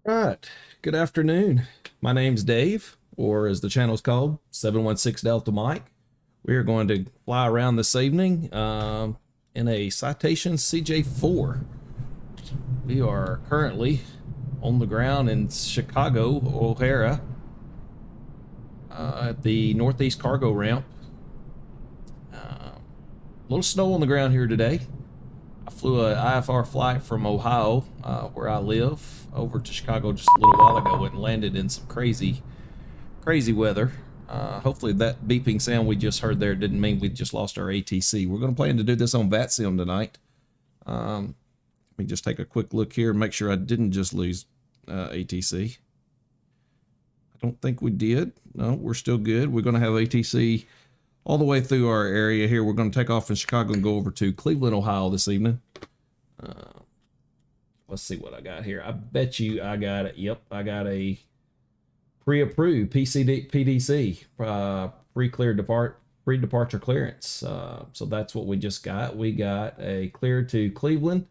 All right. Good afternoon. My name's Dave, or as the channel's called, 716 Delta Mike. We are going to fly around this evening in a Citation CJ4. We are currently on the ground in Chicago, O'Hara, at the Northeast Cargo Ramp. A little snow on the ground here today. I flew an IFR flight from Ohio, where I live, over to Chicago just a little while ago and landed in some crazy weather. Hopefully that beeping sound we just heard there didn't mean we just lost our ATC. We're going to plan to do this on VATSIM tonight. Let me just take a quick look here and make sure I didn't just lose ATC. I don't think we did. No, we're still good. We're going to have ATC all the way through our area here. We're going to take off in Chicago and go over to Cleveland, Ohio this evening. Let's see what I got here. I bet you I got it. Yep, I got a pre-approved PDC, pre-departure clearance. So that's what we just got. We got a clear to Cleveland.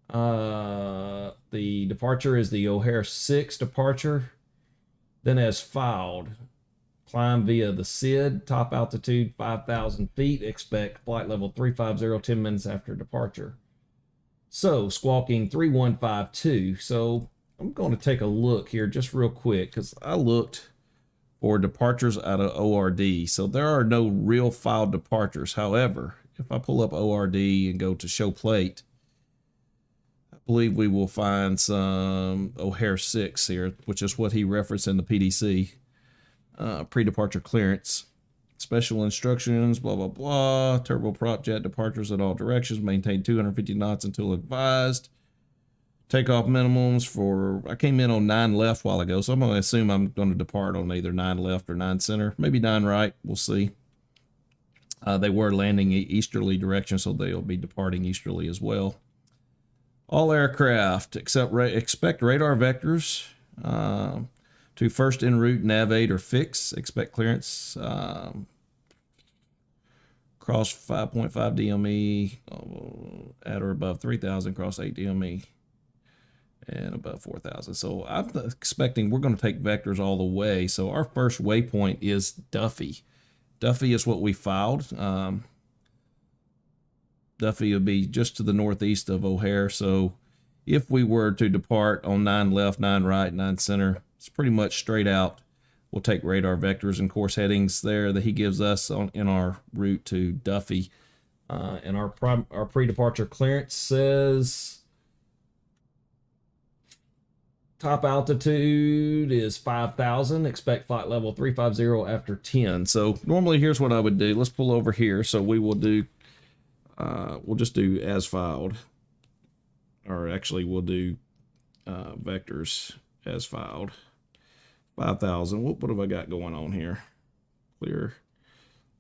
The departure is the O'Hare 6 departure. Then as filed, climb via the SID, top altitude 5,000 feet, expect flight level 350 10 minutes after departure. So squawking 3152. So I'm going to take a look here just real quick because I looked for departures out of ORD. So there are no real filed departures. However, if I pull up ORD and go to show plate, I believe we will find some O'Hare 6 here, which is what he referenced in the PDC. Pre-departure clearance, special instructions, blah, blah, blah, turboprop jet departures in all directions, maintain 250 knots until advised. Takeoff minimums for, I came in on 9 left a while ago, so I'm going to assume I'm going to depart on either 9 left or 9 center, maybe 9 right, we'll see. They were landing easterly direction, so they'll be departing easterly as well. All aircraft expect radar vectors to first en route, navigate, or fix. Expect clearance. Cross 5.5 DME at or above 3,000. Cross 8 DME and above 4,000. So I'm expecting we're going to take vectors all the way. So our first waypoint is Duffy. Duffy is what we filed. Duffy would be just to the northeast of O'Hare. So if we were to depart on 9 left, 9 right, 9 center, it's pretty much straight out. We'll take radar vectors and course headings there that he gives us in our route to Duffy. And our pre-departure clearance says top altitude is 5,000. Expect flight level 350 after 10. So normally here's what I would do. Let's pull over here. So we will do, we'll just do as filed. Or actually we'll do vectors as filed. 5,000. What have I got going on here? Clear.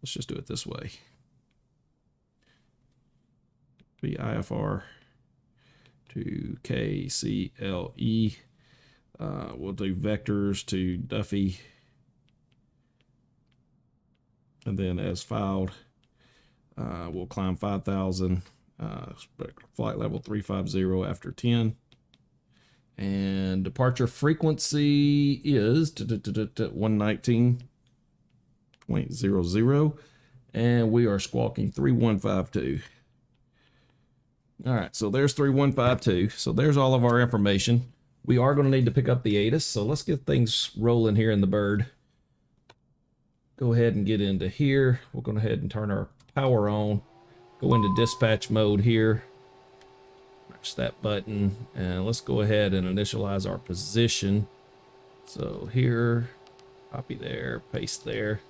Let's just do it this way. The IFR to KCLE. We'll do vectors to Duffy. And then as filed, we'll climb 5,000. Flight level 350 after 10. And departure frequency is 119.00. And we are squawking 3152. All right, so there's 3152. So there's all of our information. We are going to need to pick up the ATIS. So let's get things rolling here in the bird. Go ahead and get into here. We're going to go ahead and turn our power on. Go into dispatch mode here. That button, and let's go ahead and initialize our position. So here, copy there, paste there,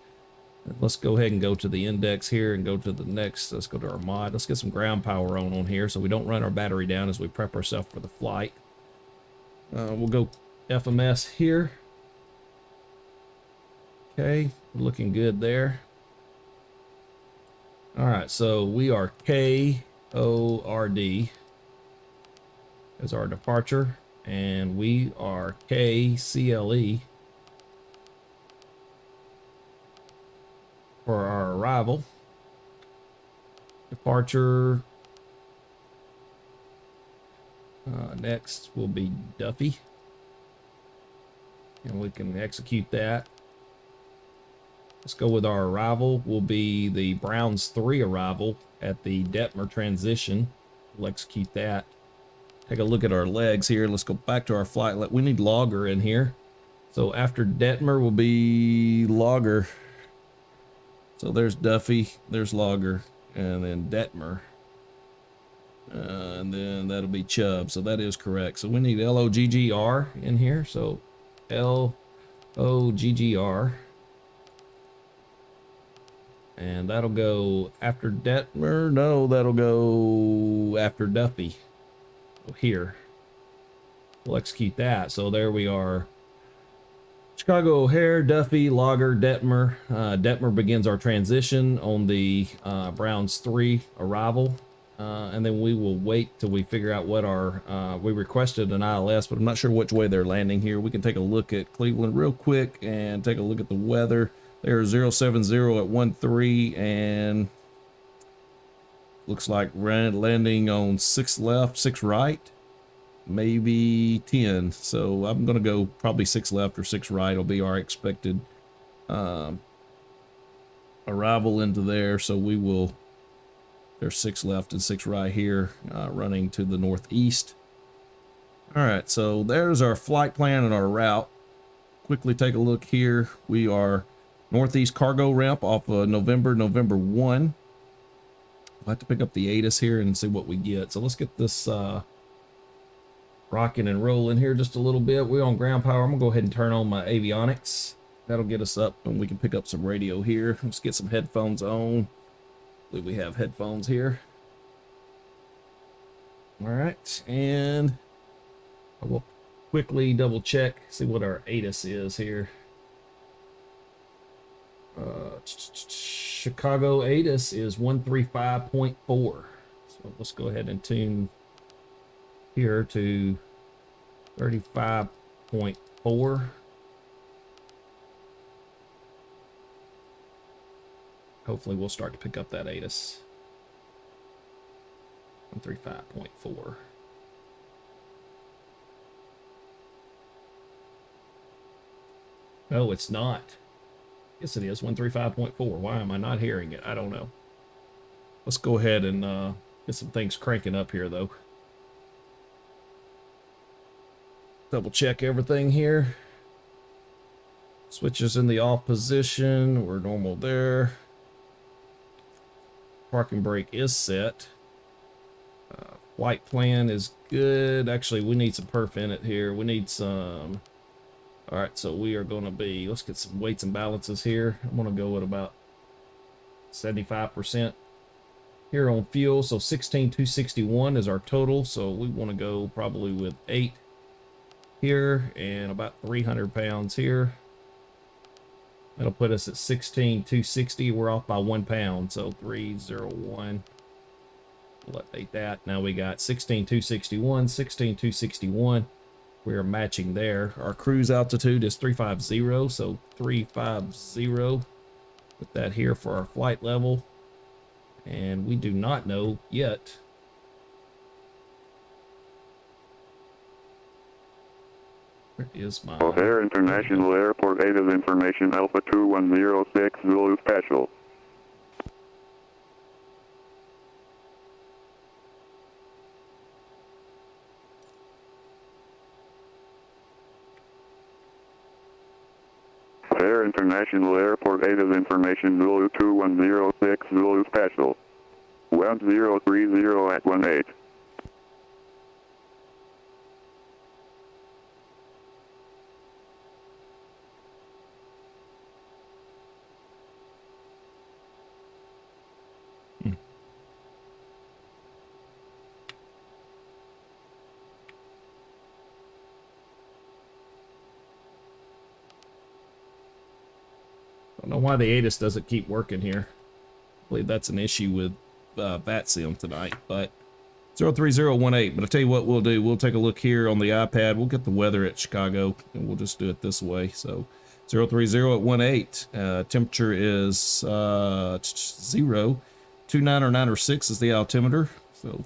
and let's go ahead and go to the index here and go to the next. Let's go to our mod. Let's get some ground power on here so we don't run our battery down as we prep ourselves for the flight. We'll go FMS here. Okay, looking good there. All right, so we are KORD as our departure, and we are KCLE for our arrival. Departure next will be Duffy. and we can execute that. Let's go with our arrival. Will be the Browns 3 arrival at the Detmer transition. We'll execute that. Take a look at our legs here. Let's go back to our flight. We need logger in here. So after Detmer will be logger. So there's Duffy, there's logger, and then Detmer. And then that'll be Chubb. So that is correct. So we need LOGGR in here. So LOGGR. And that'll go after Detmer. No, that'll go after Duffy. Here. We'll execute that. So there we are. Chicago O'Hare, Duffy, Logger, Detmer. Detmer begins our transition on the Browns 3 arrival. And then we will wait till we figure out what our, we requested an ILS, but I'm not sure which way they're landing here. We can take a look at Cleveland real quick and take a look at the weather. They're 070 at 13 and looks like landing on 6 left, 6 right, maybe 10. So I'm going to go probably 6 left or 6 right will be our expected arrival into there. So we will, there's 6 left and 6 right here, running to the northeast. All right, so there's our flight plan and our route. Quickly take a look here. We are northeast cargo ramp off of November 1. We'll have to pick up the ATIS here and see what we get. So let's get this rocking and rolling here just a little bit. We're on ground power. I'm gonna go ahead and turn on my avionics. That'll get us up and we can pick up some radio here. Let's get some headphones on. I believe we have headphones here. All right, and I will quickly double check, see what our ATIS is here. Chicago ATIS is 135.4. So let's go ahead and tune here to 35.4. Hopefully we'll start to pick up that ATIS. 135.4. No, it's not. Yes, it is 135.4. Why am I not hearing it? I don't know. Let's go ahead and get some things cranking up here, though. Double check everything here. Switches in the off position. We're normal there. Parking brake is set. Flight plan is good. Actually, we need some perf in it here. We need some... All right, so we are going to be, let's get some weights and balances here. I'm going to go with about 75% here on fuel. So 16,261 is our total. So we want to go probably with 8 here and about 300 pounds here. That'll put us at 16,260. We're off by 1 pound. So 301. We'll update that. Now we got 16,261, 16,261. We are matching there. Our cruise altitude is 350, so 350. Put that here for our flight level. And we do not know yet. Where is my... O'Hare International Airport ATIS information Alpha 2106 Zulu Special. O'Hare International Airport ATIS information Zulu 2106 Zulu Special. 1030 at 18. I don't know why the ATIS doesn't keep working here. I believe that's an issue with VATSIM tonight, but 03018. But I'll tell you what we'll do. We'll take a look here on the iPad. We'll get the weather at Chicago, and we'll just do it this way. So 030 at 18. Temperature is 0. 29 or 9 or 6 is the altimeter. So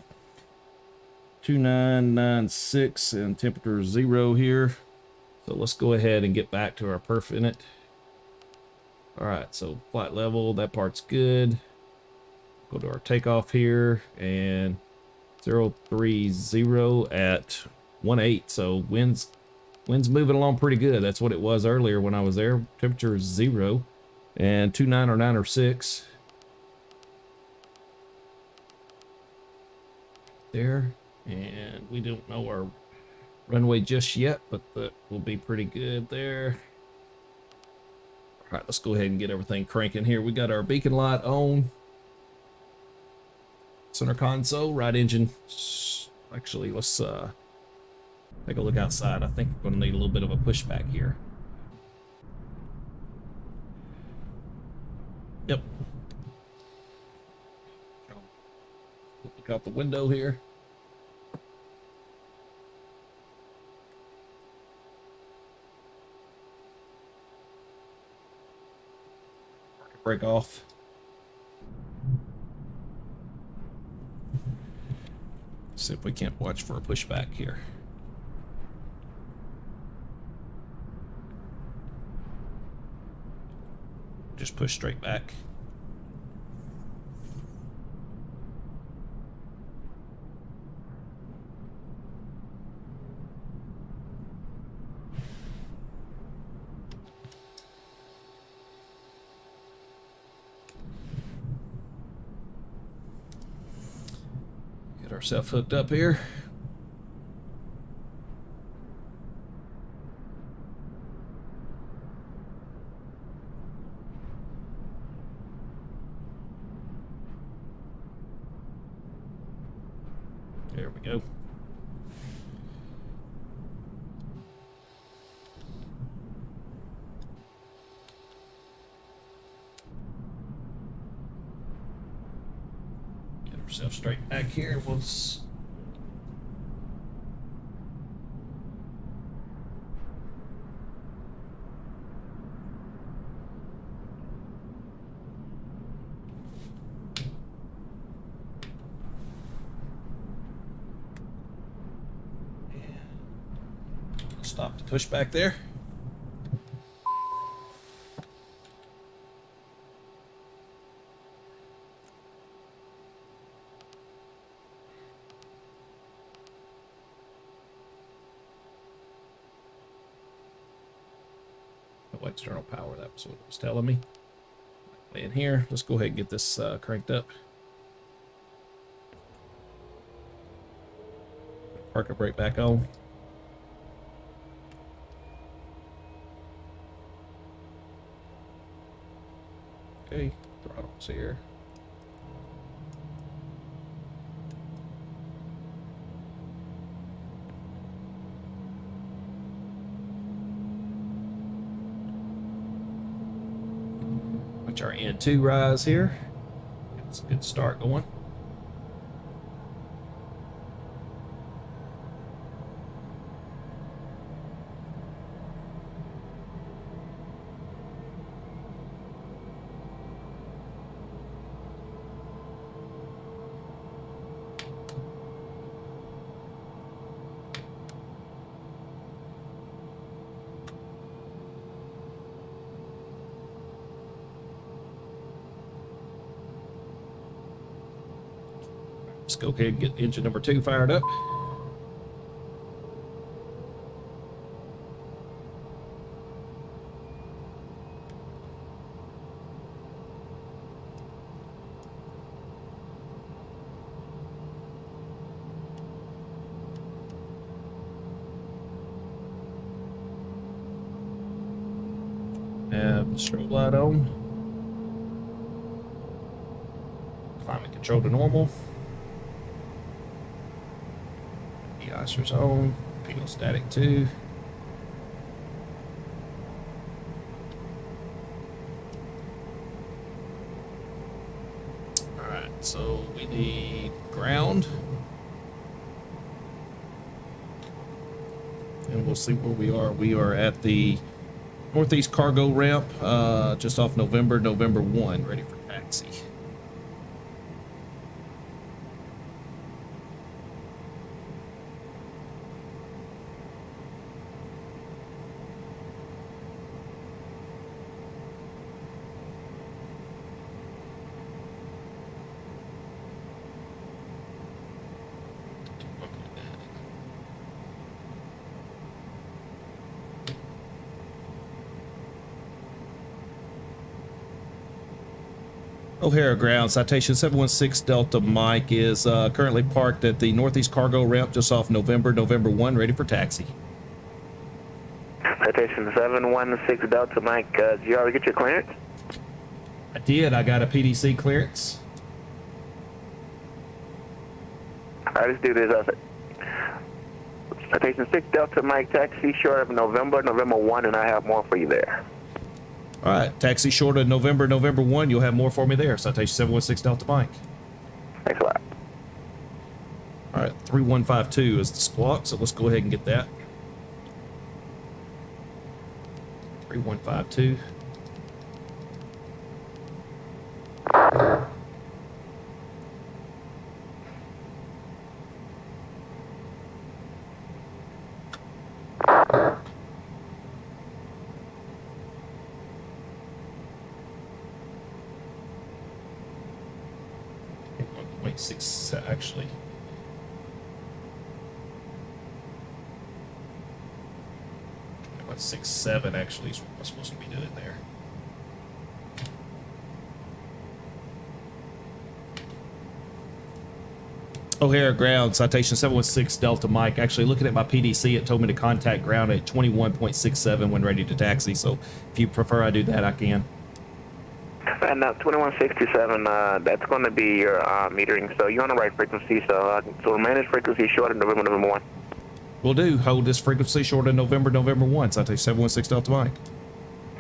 2996 and temperature 0 here. So let's go ahead and get back to our perf in it. All right, so flight level, that part's good. Go to our takeoff here, and 030 at 18. So wind's moving along pretty good. That's what it was earlier when I was there. Temperature is 0, and 29 or 9 or 6 there. And we don't know our runway just yet, but that will be pretty good there. All right, let's go ahead and get everything cranking here. We got our beacon light on. Center console, right engine. Actually, let's take a look outside. I think we're going to need a little bit of a pushback here. Yep. Look out the window here. Break off. See if we can't watch for a pushback here. Just push straight back. Get ourselves hooked up here. There we go. Get ourselves straight back here. We'll stop the pushback there. No external power, that was what it was telling me. In here, let's go ahead and get this cranked up. Park our brake back on. Okay, throttle's here. Watch our N2 rise here. It's a good start going. Let's go ahead and get engine number 2 fired up. Have the strobe light on. Climate control to normal. De-icer's on. Penal static 2. Alright, so we need ground. And we'll see where we are. We are at the Northeast Cargo Ramp, just off November 1, ready for taxi. O'Hare ground, citation 716 Delta Mike is currently parked at the Northeast Cargo Ramp just off November 1, ready for taxi. Citation 716 Delta Mike, did you already get your clearance? I did. I got a PDC clearance. Alright, let's do this. Citation 6 Delta Mike, taxi short of November 1, and I have more for you there. All right, taxi short of November 1. You'll have more for me there. Citation 716 Delta Mike. Thanks a lot. All right, 3152 is the squawk, so let's go ahead and get that. 3152. Six actually. About 6.7 actually is what I'm supposed to be doing there. O'Hare ground, citation 716 Delta Mike. Actually, looking at my PDC, it told me to contact ground at 21.67 when ready to taxi. So if you prefer I do that, I can. And 2167, that's going to be your metering. So you're on the right frequency. So manage frequency short of November 1. Will do. Hold this frequency short of November 1. Citation 716 Delta Mike.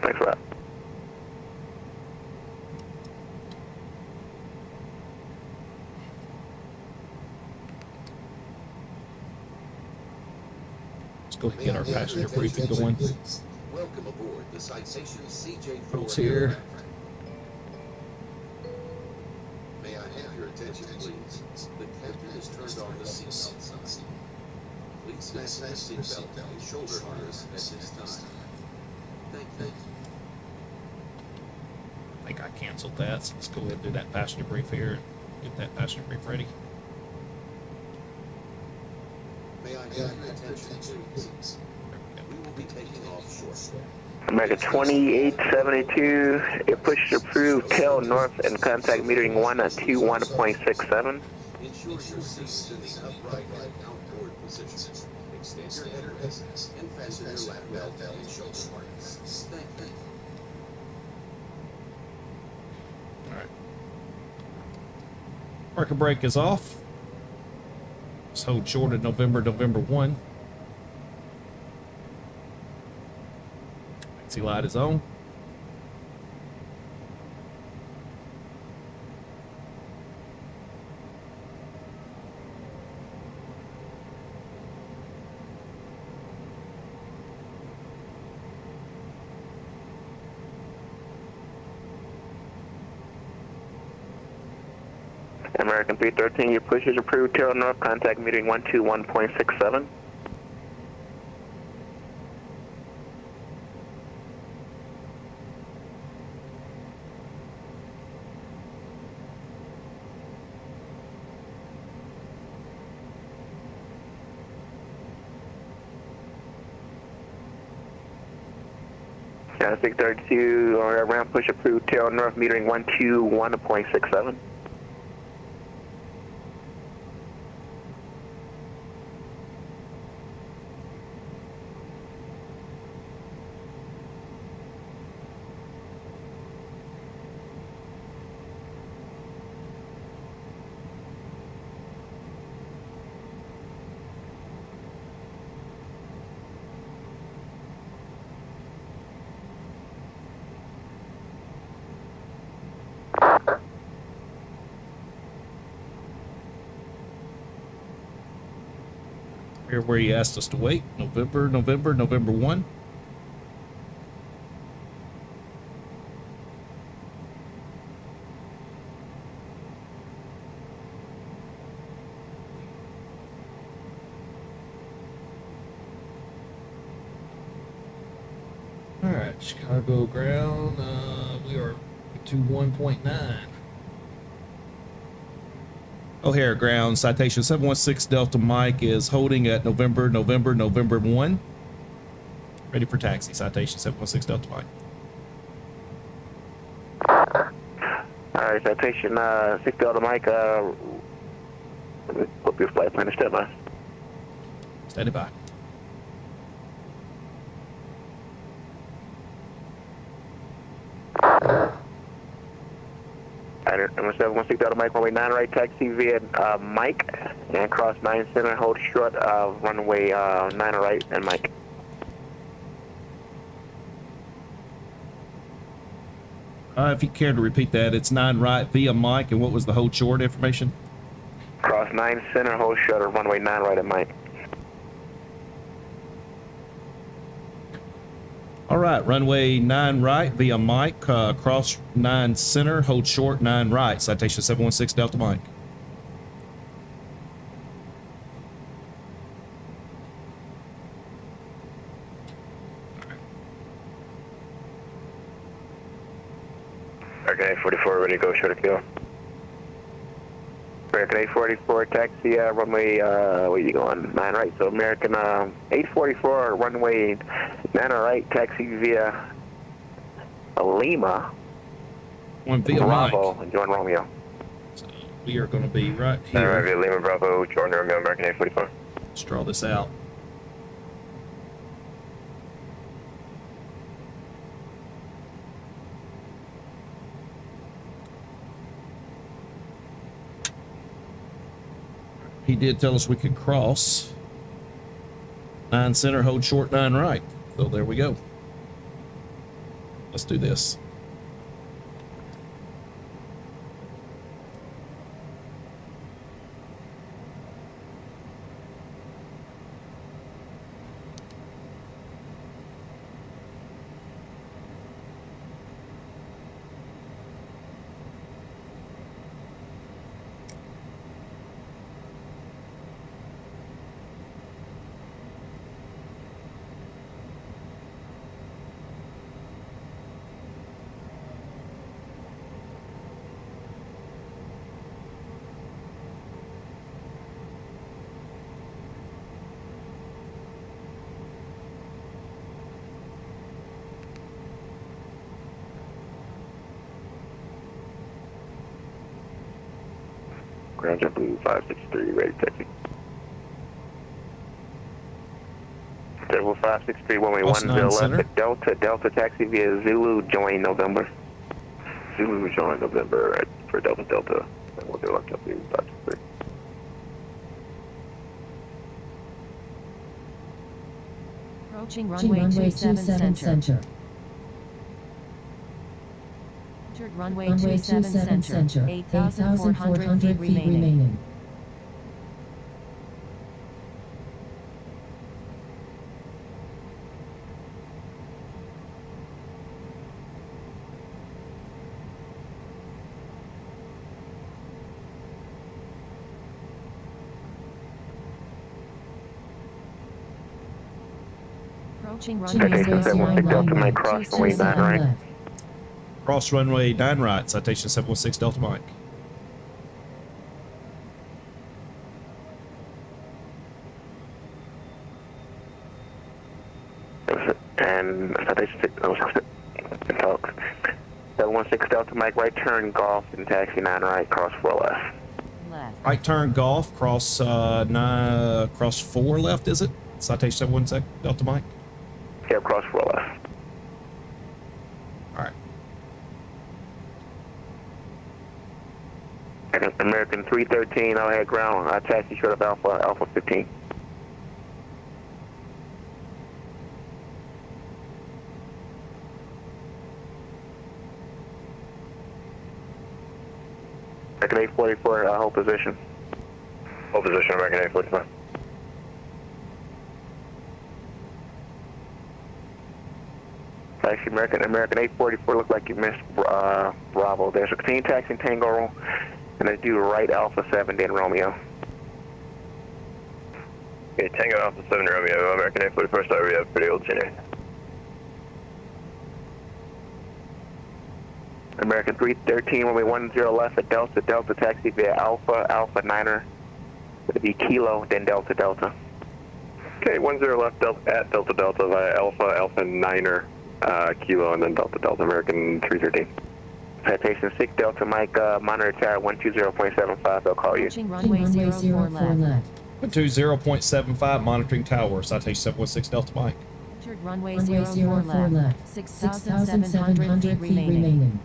Thanks a lot. Let's go ahead and get our passenger briefing going. Welcome aboard the Citation CJ4. Folks here. May I have your attention, please? The captain has turned on the seatbelt sign. Please fasten the seatbelt and shoulder harness at this time. Thank you. I think I canceled that, so let's go ahead and do that passenger brief here and get that passenger brief ready. May I have your attention, please? We will be taking off shortly. America 2872, it pushes approved, tail north and contact metering 121.67. Ensure your seats in the upright and outboard position. Extend your headrest and fasten your lap belt and shoulder harness. Thank you. Alright. Parking brake is off. Let's hold short of November 1. Taxi light is on. American 313, your push is approved, tail north, contact metering 121.67. Yeah, 632, on that ramp, push approved, tail north, metering 121.67. Here where he asked us to wait. November 1. All right, Chicago ground. We are to 1.9. O'Hare ground, citation 716 Delta Mike is holding at November 1. Ready for taxi, citation 716 Delta Mike. Alright, citation 6 Delta Mike, put your flight plan to step by. Standing by. MSFS 6 Delta Mike, runway 9 right, taxi via Mike, and cross 9 center, hold short of runway 9 right, and Mike. If you care to repeat that, it's 9 right via Mike, and what was the hold short information? Cross 9 center, hold short of runway 9 right, and Mike. All right, runway 9 right via Mike, cross 9 center, hold short 9 right, citation 716 Delta Mike. American 844, ready to go, short of kill. American 844, taxi, runway, where you going? 9 right, so American 844, runway 9 right, taxi via Lima, One via Bravo, Mike. and join Romeo. So we are going to be right 9 right here. via Lima, Bravo, join Romeo, American 844. Let's draw this out. He did tell us we could cross 9 center, hold short 9 right. So there we go. Let's do this. Ground Jet Blue 563, ready taxi. Table 563, runway Cross 10 9 left center. at Delta, Delta taxi via Zulu, join November. Zulu, join November for Delta, Delta. And we'll do left Delta 563. Approaching runway 27 center. Entered runway 27 center. 8,400 feet remaining. Approaching runway Okay, so 716 Delta Mike, 9 cross runway 9 right. Cross runway 9 right, citation 716 Delta Mike. And citation 716 Delta Mike, right turn, golf, and taxi 9 right, cross 4 left. left. Right turn golf, cross 4 left, is it? Citation 716 Delta Mike. Yep, cross 4 left. All right. American 313, I'll head ground, taxi short of Alpha 15. American 844, hold position. Hold position, American 845. Actually, American 844, look like you missed Bravo. There's a continue taxi and Tango, and they do right Alpha 7, then Romeo. Okay, Tango Alpha 7 Romeo, American 844, sorry, we have pretty old scenery. American 313, runway 10 left at Delta, Delta taxi via Alpha 9er, it'll be Kilo, then Delta, Delta. Okay, 10 left at Delta, Delta via Alpha 9er, Kilo, and then Delta, Delta, American 313. Citation 6 Delta Mike, monitor tower 120.75, they'll call you. Approaching runway 04 left. 120.75 monitoring tower. Citation 716 Delta Mike. Entered runway 04 left. 6,700 feet remaining.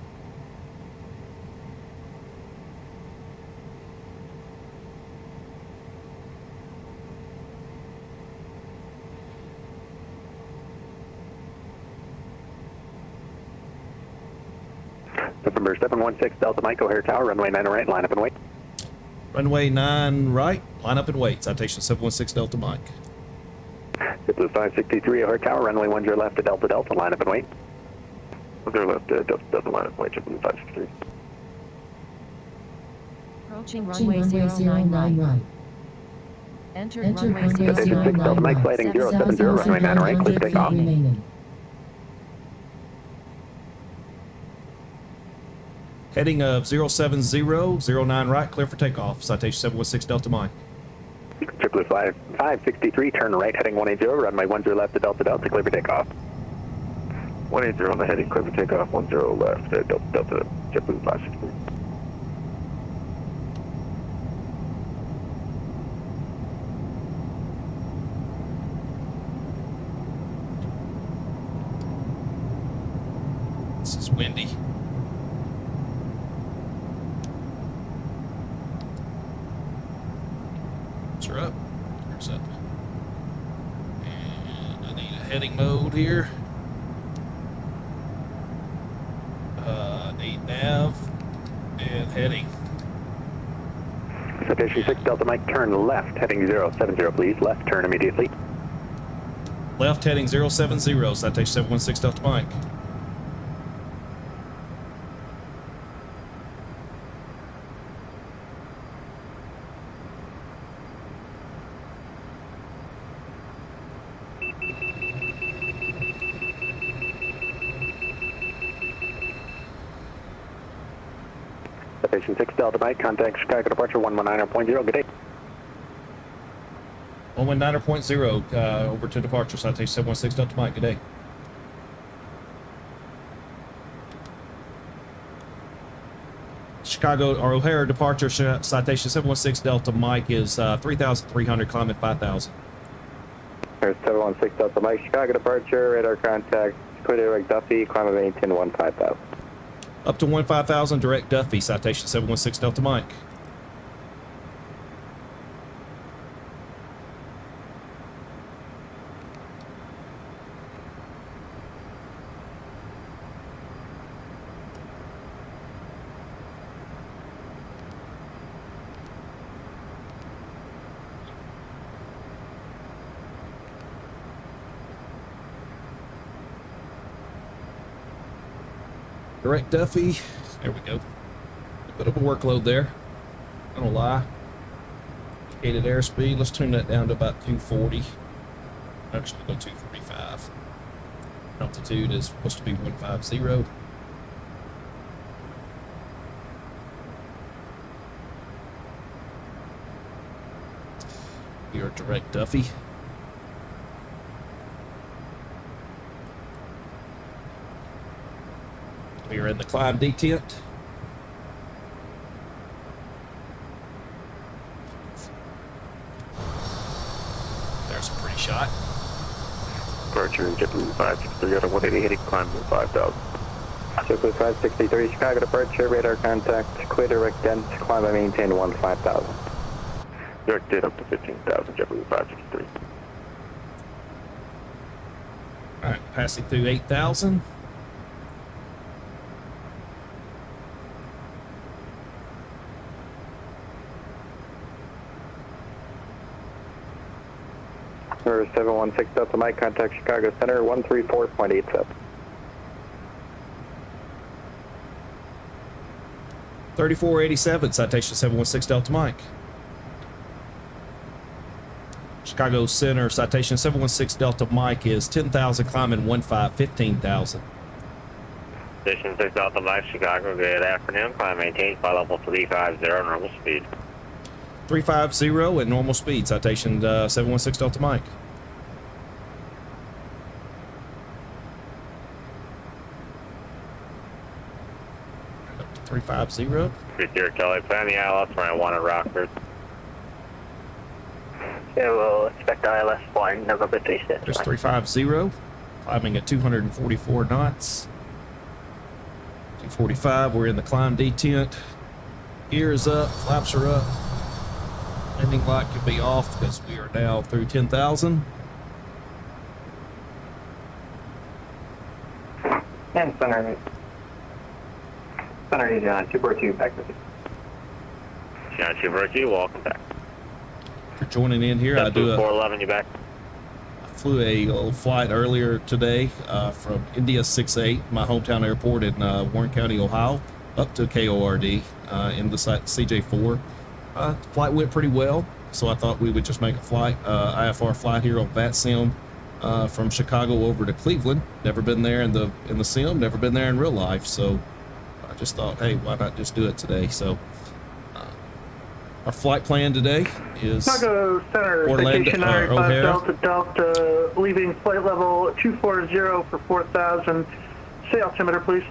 November 716 Delta Mike, O'Hare Tower, runway 9 right, line up and wait. Runway 9 right, line up and wait. Citation 716 Delta Mike. JetBlue 563 O'Hare Tower, runway 10 left to Delta Delta, line up and wait. 10 left to Delta Delta, line up and wait, JetBlue 563. Approaching runway 09 right. Entered runway Citation 6 Delta Mike, sliding 070, runway 9 right, please take off. Heading of 070, 09 right, clear for takeoff. Citation 716 Delta Mike. JetBlue 563, turn right, heading 180, runway 10 left to Delta Delta, clear for takeoff. 180 on the heading, clear for takeoff, 10 left to Delta Delta, JetBlue 563. This is windy. Her up. Here's up. And I need a heading mode here. Need nav and heading. Citation 6 Delta Mike, turn left, heading 070, please. Left turn immediately. Left heading 070, citation 716 Delta Mike. Citation 6 Delta Mike, contact Chicago departure 119.0, good day. 119.0, over to departure, citation 716 Delta Mike, good day. Chicago or O'Hare departure, citation 716 Delta Mike is 3,300, climbing 5,000. There's 716 Delta Mike, Chicago departure, radar contact, clear direct Duffy, climb of maintain 15,000. Up to 15,000, direct Duffy, citation 716 Delta Mike. Direct Duffy, there we go. A bit of a workload there, I don't lie. Indicated airspeed, let's tune that down to about 240. Actually go 245. Altitude is supposed to be 150. Here at Direct Duffy. We are in the climb detent. There's a pretty shot. Departure JetBlue 563 on a 180 heading climb to 5,000. JetBlue 563 Chicago departure, radar contact, clear direct dent, climb and maintain 15,000. Direct dent up to 15,000, JetBlue 563. Alright, passing through 8,000. Number 716 Delta Mike, contact Chicago Center 134.87. 3487, citation 716 Delta Mike. Chicago Center, citation 716 Delta Mike is 10,000, climbing 15,000. Station 6 Delta Mike, Chicago, good afternoon. Climb maintain, flight level 350, normal speed. 350 at normal speed, citation 716 Delta Mike. 350. 30 Kelly, plan the ILS runway 1 at Rockford. Yeah, we'll expect ILS flying November 36. There's 350, climbing at 244 knots. 245, we're in the climb detent. Gear is up, flaps are up. Landing light can be off because we are now through 10,000. And center easy on 242, back to 242, welcome back. For joining in here, I do 411, you back? I flew a little flight earlier today from India 68, my hometown airport in Warren County, Ohio, up to KORD in the CJ4. Flight went pretty well, so I thought we would just make a flight, IFR flight here on VATSIM from Chicago over to Cleveland. Never been there in the sim, never been there in real life, so I just thought, hey, why not just do it today? So our flight plan today is Chicago Center, Orlando, Citation 95 O'Hare. Delta, leaving flight level 240 for 4,000. Say altimeter, please.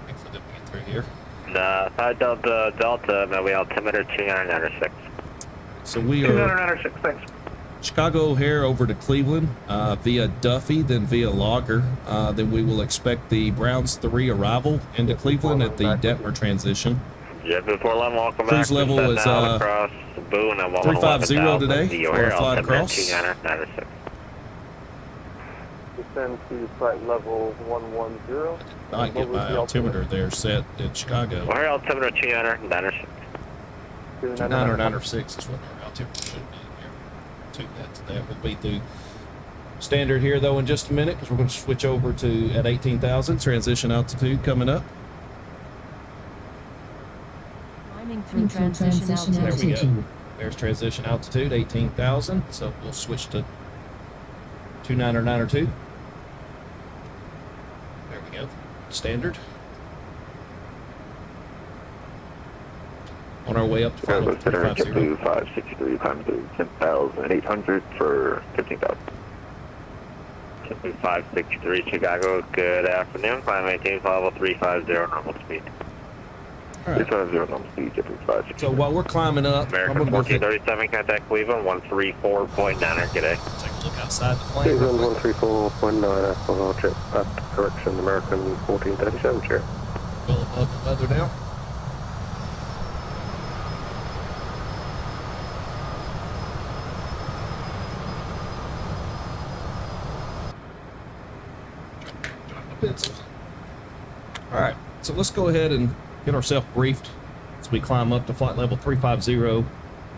Wait for them to get through here. 5 Delta, maybe altimeter 2996. So we are 2996, thanks. Chicago O'Hare over to Cleveland via Duffy, then via Lager. Then we will expect the Browns 3 arrival into Cleveland at the Detmer transition. JetBlue 411, welcome back. Cruise level is across Boone and 350 today the for O'Hare a flight altimeter across. 2996. Descend to flight level 110. I get my altimeter there set in Chicago. O'Hare altimeter 2996. 2996 is what our altimeter should be here. That will be through standard here though in just a minute because we're going to switch over to at 18,000 transition altitude coming up. Climbing through transition There we altitude. go. There's transition altitude 18,000. So we'll switch to 2992. There we go. Standard. On our way up to final 350. JetBlue 563, climb through 10,800 for 15,000. JetBlue 563, Chicago, good afternoon. Climb maintain level 350, normal speed. All right. 350, normal speed, JetBlue 563. So while we're climbing up, American I'm going to 1437, contact Cleveland, 134.9, good day. take a look outside the plane. Cleveland 134.9, FOL, jet correction, American 1437, chair. Well above the weather now. All right, so let's go ahead and get ourselves briefed as we climb up to flight level 350.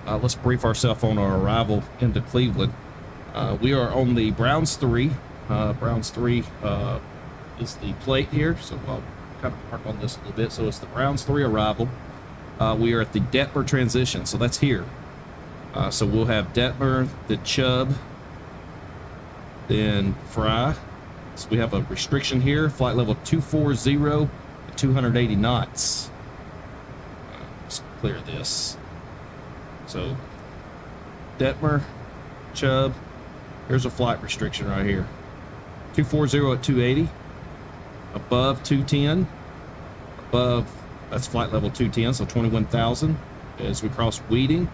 Let's brief ourselves on our arrival into Cleveland. We are on the Browns 3. Browns 3 is the plate here, so I'll kind of mark on this a little bit. So it's the Browns 3 arrival. We are at the Detmer transition, so that's here. So we'll have Detmer, the Chubb, then Fry. So we have a restriction here, flight level 240 at 280 knots. Let's clear this. So Detmer, Chubb, here's a flight restriction right here. 240 at 280, above 210, above, that's flight level 210, so 21,000. As we cross Wheating,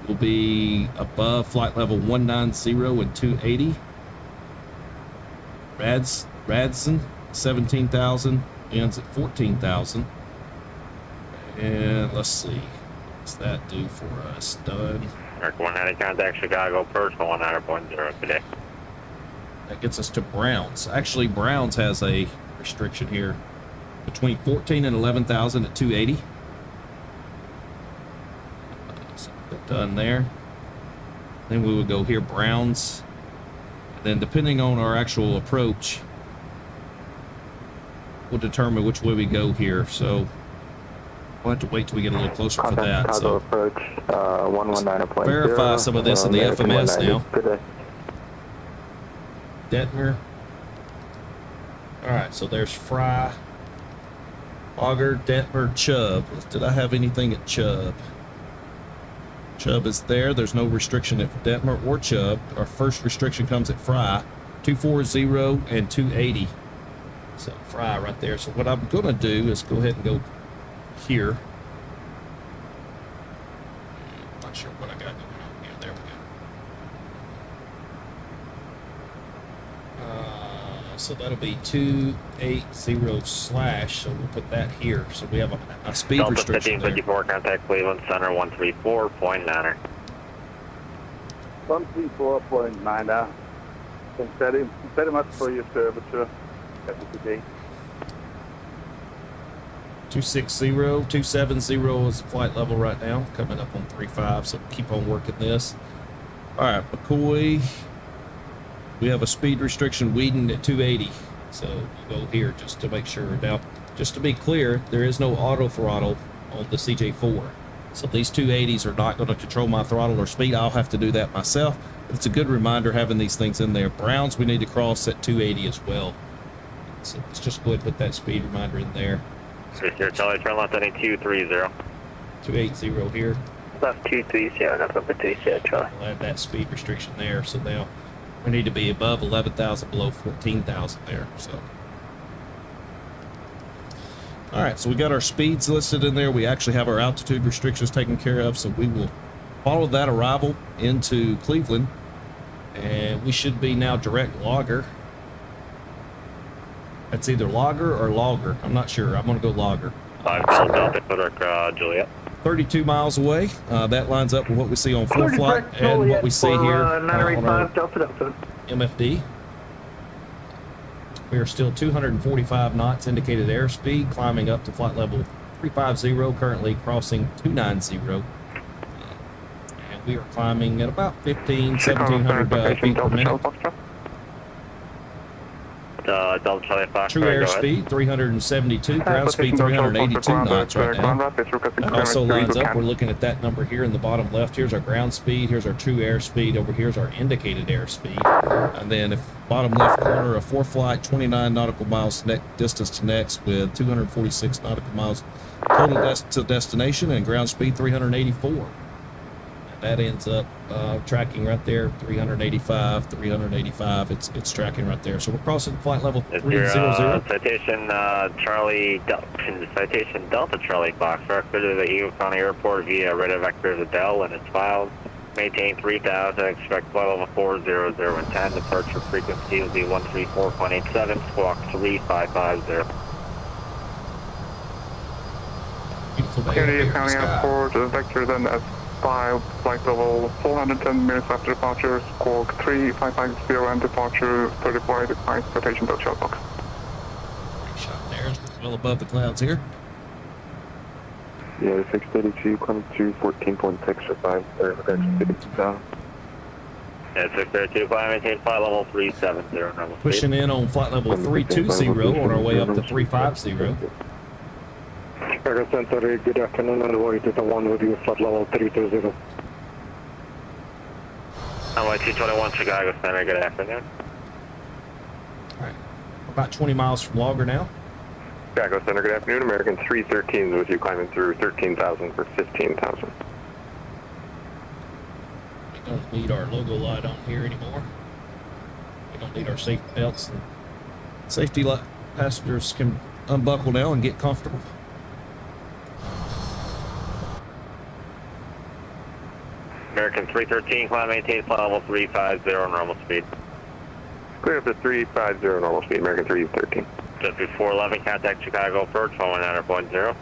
we'll be above flight level 190 and 280. Radisson, 17,000, ends at 14,000. And let's see, what's that do for us? Done. American 190, contact Chicago, personal 100.0 today. That gets us to Browns. Actually, Browns has a restriction here between 14 and 11,000 at 280. So done there. Then we would go here, Browns. Then depending on our actual approach, we'll determine which way we go here. So we'll have to wait till we get a little closer for that. So approach 119.0. verify some of this in the FMS now. Good day. Detmer. All right, so there's Fry, Auger, Detmer, Chubb. Did I have anything at Chubb? Chubb is there. There's no restriction at Detmer or Chubb. Our first restriction comes at Fry, 240 and 280. So fry right there. So what I'm gonna do is go ahead and go here. Not sure what I got going on here. There we go. So that'll be 280 slash. So we'll put that here. So we have a speed Delta restriction there. 1554, contact Cleveland Center 134.9er. 134.9. Thanks very much for your service, sir. Have a good day. 260, 270 is the flight level right now, coming up on 35, so keep on working this. All right, McCoy, we have a speed restriction Whedon at 280, so we'll go here just to make sure. Now, just to be clear, there is no auto throttle on the CJ4, so these 280s are not going to control my throttle or speed. I'll have to do that myself. It's a good reminder having these things in there. Browns, we need to cross at 280 as well. So let's just go ahead and put that speed reminder in there. Here, Charlie, turn left heading 230. 280 here. Left 230, left over 30, Charlie. We'll add that speed restriction there. So now we need to be above 11,000, below 14,000 there. So, all right. So we got our speeds listed in there. We actually have our altitude restrictions taken care of. So we will follow that arrival into Cleveland, and we should be now direct logger. It's either logger or logger. I'm not sure. I'm going to go logger. 5 Delta, Quebec, Juliet. 32 miles away. That lines up with what we see on full flight and what we see here on our MFD. We are still 245 knots indicated airspeed, climbing up to flight level 350, currently crossing 290. And we are climbing at about 1,700 feet per minute. Delta Charlie Fox. True airspeed 372, ground speed 382 knots right now. That also lines up. We're looking at that number here in the bottom left. Here's our ground speed. Here's our true airspeed. Over here's our indicated airspeed. And then if bottom left corner, a 4-flight, 29 nautical miles distance to next with 246 nautical miles total to destination, and ground speed 384. That ends up tracking right there, 385, 385. It's tracking right there. So we're crossing flight level 300. Citation Citation Delta Charlie Fox. Clear to the Eagle County Airport via radar vector of Dell, and it's filed. Maintain 3000. Expect flight level 400 and 10. Departure frequency will be 134.87. Squawk 3550. Beautiful day. Eagle County Airport, vector then as 5, flight level 410 minutes after departure, squawk 3550 and departure 34 defined citation Delta Charlie Fox. Great shot there, well above the clouds here. Yeah, 632, coming to 14.6 or 5, Yeah, 632, maintain flight level 370. Normal Pushing in on flight level 320 on our way up to 350. Chicago Center, good afternoon, and Hawaii to the one with you, flight level 320. Hawaii 221, Chicago Center, good afternoon. All right, we're about 20 miles from Logger now. Chicago Center, good afternoon. American 313 with you climbing through 13,000 for 15,000. We don't need our logo light on here anymore. We don't need our safety belts. And safety light passengers can unbuckle now and get comfortable. American 313, climb maintain flight level 350, normal speed. Clear up to 350 normal speed, American 313. Just before 11, contact Chicago approach, 119.0.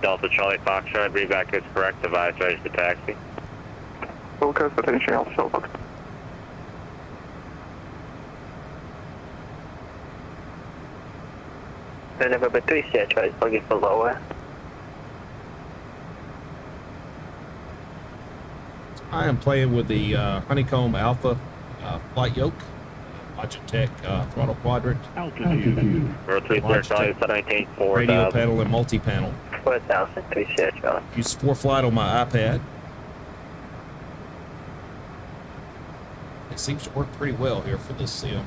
Delta Charlie Foxtrot, readback is correct, device ready for taxi. Focus, attention, Alpha Fox. November 3, Charlie, buggy for lower. I am playing with the Honeycomb Alpha flight yoke, Logitech throttle quadrant, Altitude. 3 clear, Charlie, maintain 4,000. radio panel, and multi-panel. 4,000, 3 Charlie. Use 4Flight on my iPad. It seems to work pretty well here for this sim.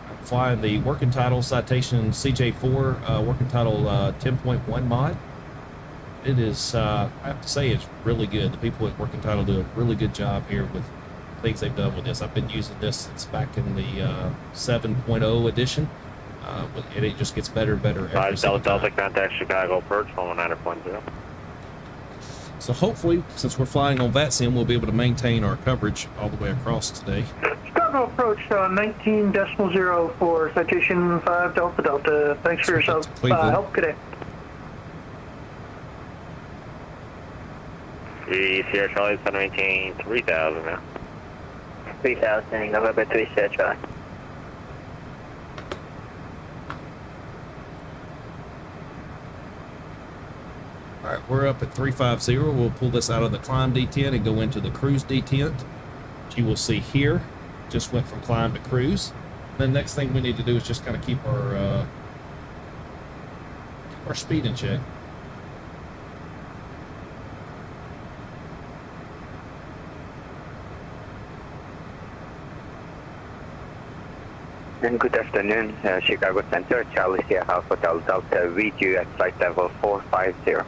I'm flying the working title Citation CJ4 working title 10.1 mod. It is, I have to say, it's really good. The people at Working Title do a really good job here with things they've done with this. I've been using this since back in the 7.0 edition. And it just gets better and better every 5 single Delta time. contact Chicago Perch 119.0. So hopefully, since we're flying on VATSIM, we'll be able to maintain our coverage all the way across today. Chicago approach 19.0 for Citation 5 Delta Delta. Thanks for your Let's get to Cleveland. help. Good day. The Sierra Charlie's going to maintain 3,000 now. 3,000, November 3, Sierra Charlie. All right, we're up at 350. We'll pull this out of the climb detent and go into the cruise detent. Which you will see here, just went from climb to cruise. Then next thing we need to do is just kind of keep our speed in check. And good afternoon, Chicago Center, Charlie Sierra Alpha Delta Delta, read you at flight level 450.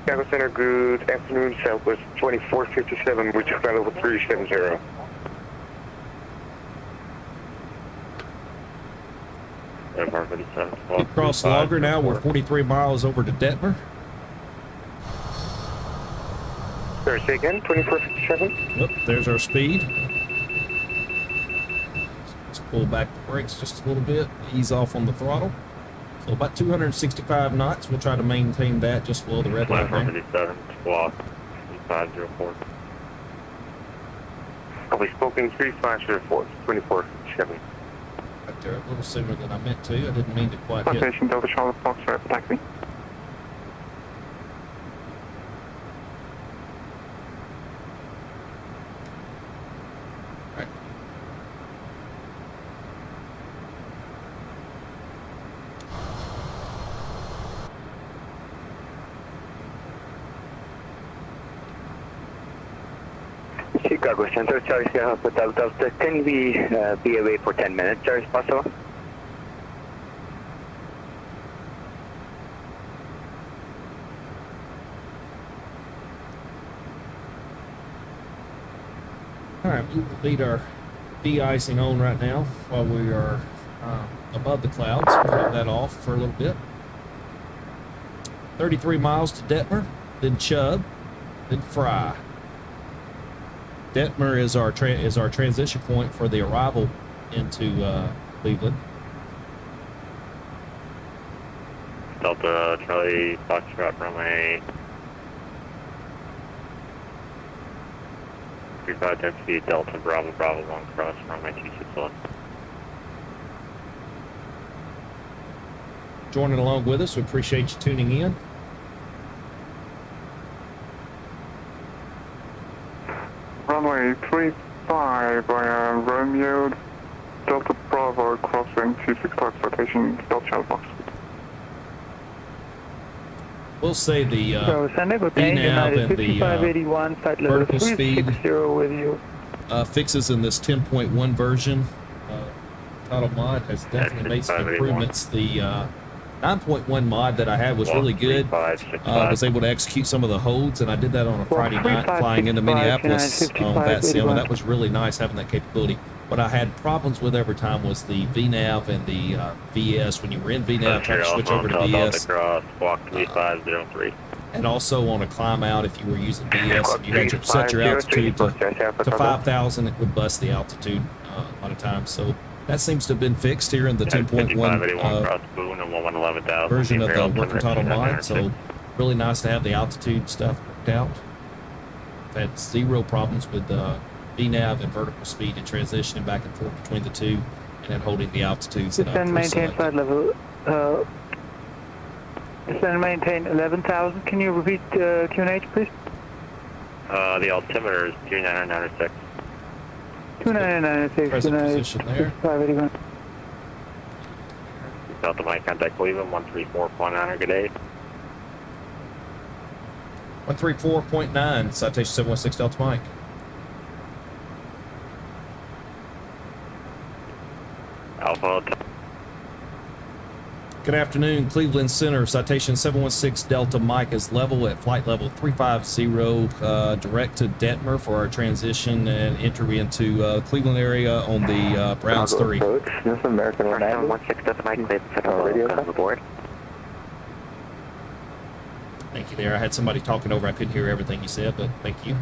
Chicago Center, good afternoon, Southwest 2457, which is level 370. We cross Logger now. We're 43 miles over to Detmer. Sorry, say again, 2457? Yep, there's our speed. Let's pull back the brakes just a little bit, ease off on the throttle. So about 265 knots. We'll try to maintain that just below the red line there. 57, squawk 3504. Copy, spoken 3504, 2457. Right there, a little sooner than I meant to. I didn't mean to quite hit. Citation Delta Charlie Fox, taxi. Right. Chicago Center, Charlie Sierra Alpha Delta Delta, can we be away for 10 minutes, sir, if possible? All right, we will lead our de-icing on right now while we are above the clouds. We'll have that off for a little bit. 33 miles to Detmer, then Chubb, then Fry. Detmer is our transition point for the arrival into Cleveland. Delta Charlie Foxtrot runway 35 taxi Delta Bravo Bravo 1 cross runway 261. Joining along with us, we appreciate you tuning in. Runway 35 via Romeo Delta Bravo crossing 265 citation Delta Charlie Fox. We'll say the Send good day, VNAV and the, 5581, flight level vertical speed 360 with you. fixes in this 10.1 version. Title mod has definitely made some 5581. improvements. The 9.1 mod that I had was really good. Was able to execute some of the holds, and I did that on a Friday night flying into Minneapolis on VATSIM, and that was really nice having that capability. What I had problems with every time was the VNAV and the VS. When you were in VNAV, trying to switch over to VS. Squawk 3503. And also on a climb out, if you were using VS and you had to set your altitude to 5,000, it would bust the altitude a lot of times. So that seems to have been fixed here in the 10.1 version of the working title mod. So really nice to have the altitude stuff worked out. I've had zero problems with VNAV and vertical speed and transitioning back and forth between the two, and then holding the altitudes. Descend maintain flight level. Descend maintain 11,000. Can you repeat QNH, please? The altimeter is 29906. 299, Present position there. 581. Delta Mike, contact Cleveland, 134.9, good day. 134.9, citation 716 Delta Mike. Alpha Hotel. Good afternoon, Cleveland Center, citation 716 Delta Mike is level at flight level 350, direct to Detmer for our transition and entry into Cleveland area on the Browns 3. Approach, North American 716 Delta Mike, Cleveland Center, radio welcome aboard. Thank you there. I had somebody talking over. I couldn't hear everything you said, but thank you.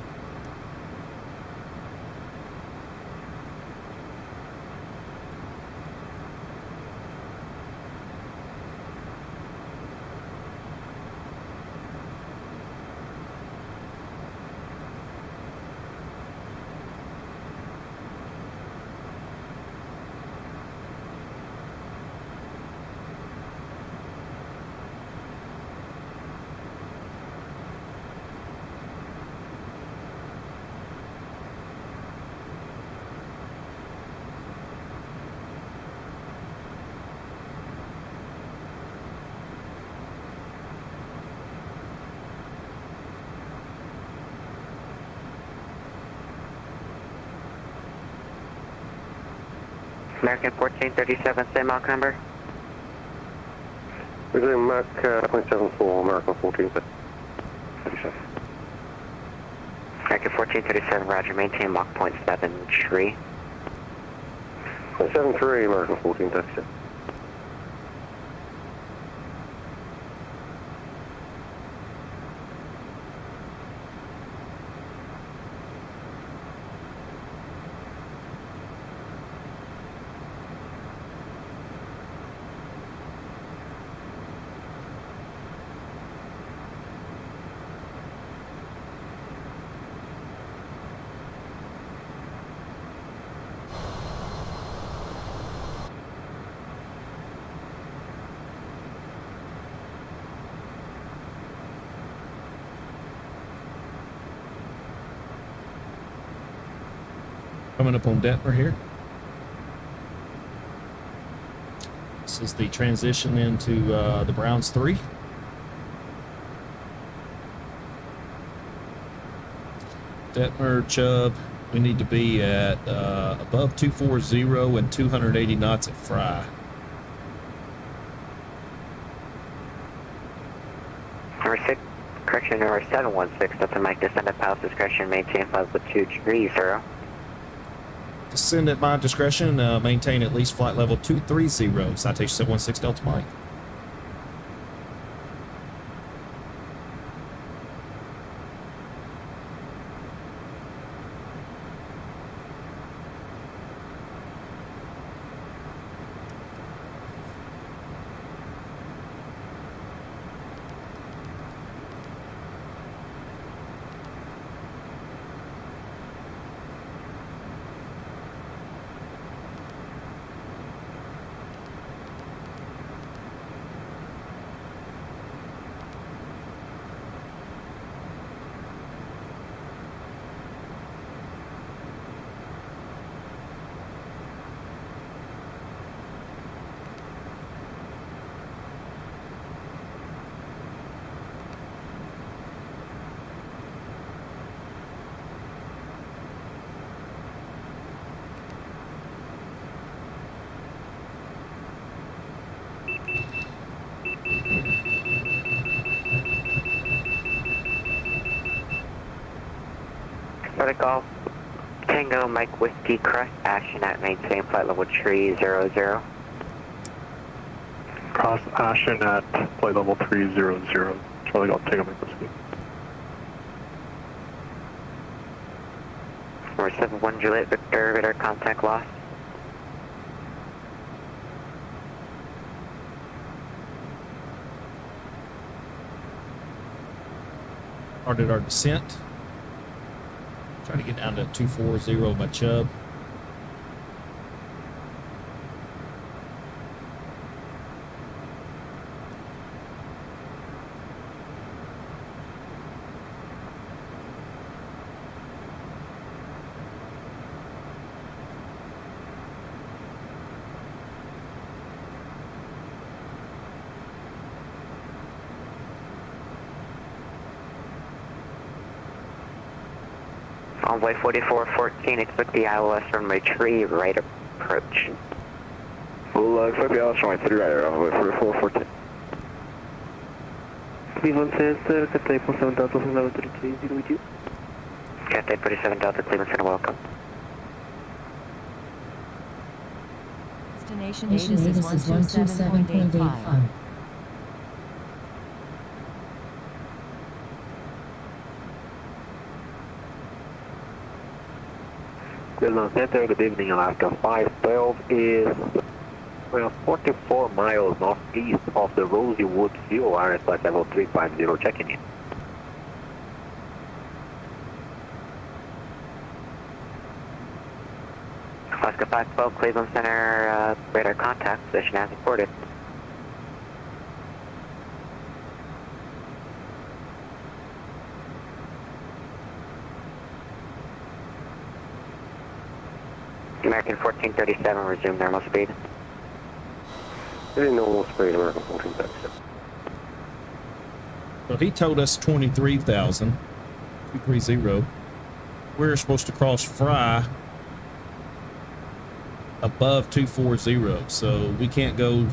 American 1437, same Mach number. We're doing Mach 0.74, American 1437. American 1437, roger, maintain Mach 0.73. 0.73, American 1437. Coming up on Detmer here. This is the transition into the Browns 3. Detmer, Chubb, we need to be at above 240 and 280 knots at Fry. Number 6, correction, number 716, Delta Mike, descend at Palace discretion, maintain flight level 230. Descend at my discretion, maintain at least flight level 230, citation 716 Delta Mike. Protocol Tango Mike Whiskey Crest Ashton at maintain flight level 300. Cross Ashen at flight level 300. Charlie Golf Tango Mike Whiskey. Number 71 Juliet Victor, radar contact lost. Started our descent. Try to get down to 240 by Chubb. Envoy 4414, expect the ILS runway 3 right approach. We'll expect the ILS runway 3 right, Envoy 4414. Cleveland says, Cathay 47 Delta, level 32. Cathay 47 Delta, Cleveland Center, welcome. Destination Davis is 127.85. Cleveland Center, good evening, Alaska 512 is 44 miles northeast of the Rosewood Fuel, RS flight level 350, checking in. Alaska 512, Cleveland Center, radar contact, position as reported. American 1437, resume normal speed. Normal speed, American 1437. So he told us 23,000, 230. We're supposed to cross Fry above 240, so we can't go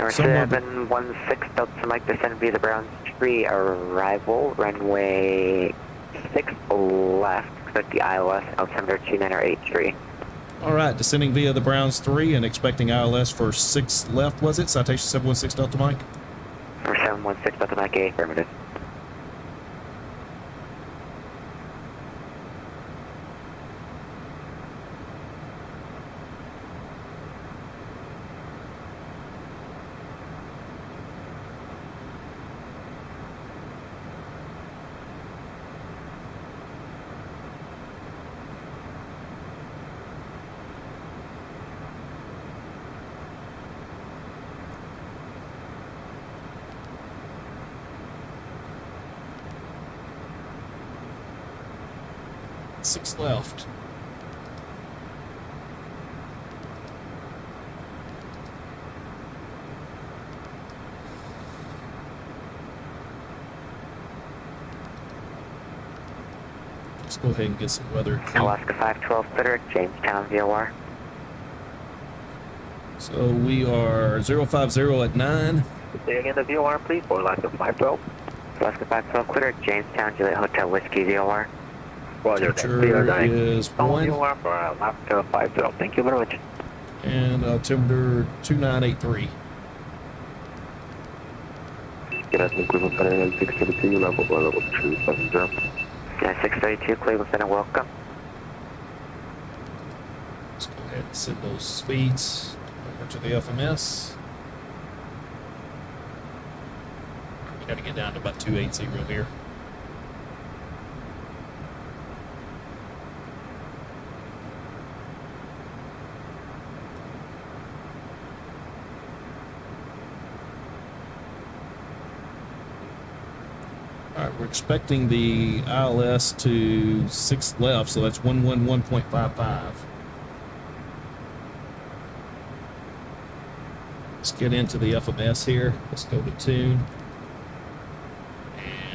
somewhere. 716 Delta Mike, descend via the Browns Tree arrival, runway 6 left, expect the ILS, altimeter 2983. All right, descending via the Browns 3 and expecting ILS for 6 left, was it? Citation 716 Delta Mike? Or 716 Delta Mike, A, affirmative. Six left. Let's go ahead and get some weather. Alaska 512, Frederick, Jamestown, VOR. So we are 050 at 9. Say again the VOR, please, for Alaska 512. Alaska 512, Frederick, Jamestown, Juliet Hotel Whiskey, VOR. Roger, Temperature is 1. VOR for Alaska 512. Thank you very much. And altimeter 2983. Good afternoon, Cleveland Center, 632, level 270. Yeah, 632, Cleveland Center, welcome. Let's go ahead and send those speeds over to the FMS. We got to get down to about 280 here. All right, we're expecting the ILS to 6 left, so that's 111.55. Let's get into the FMS here. Let's go to tune.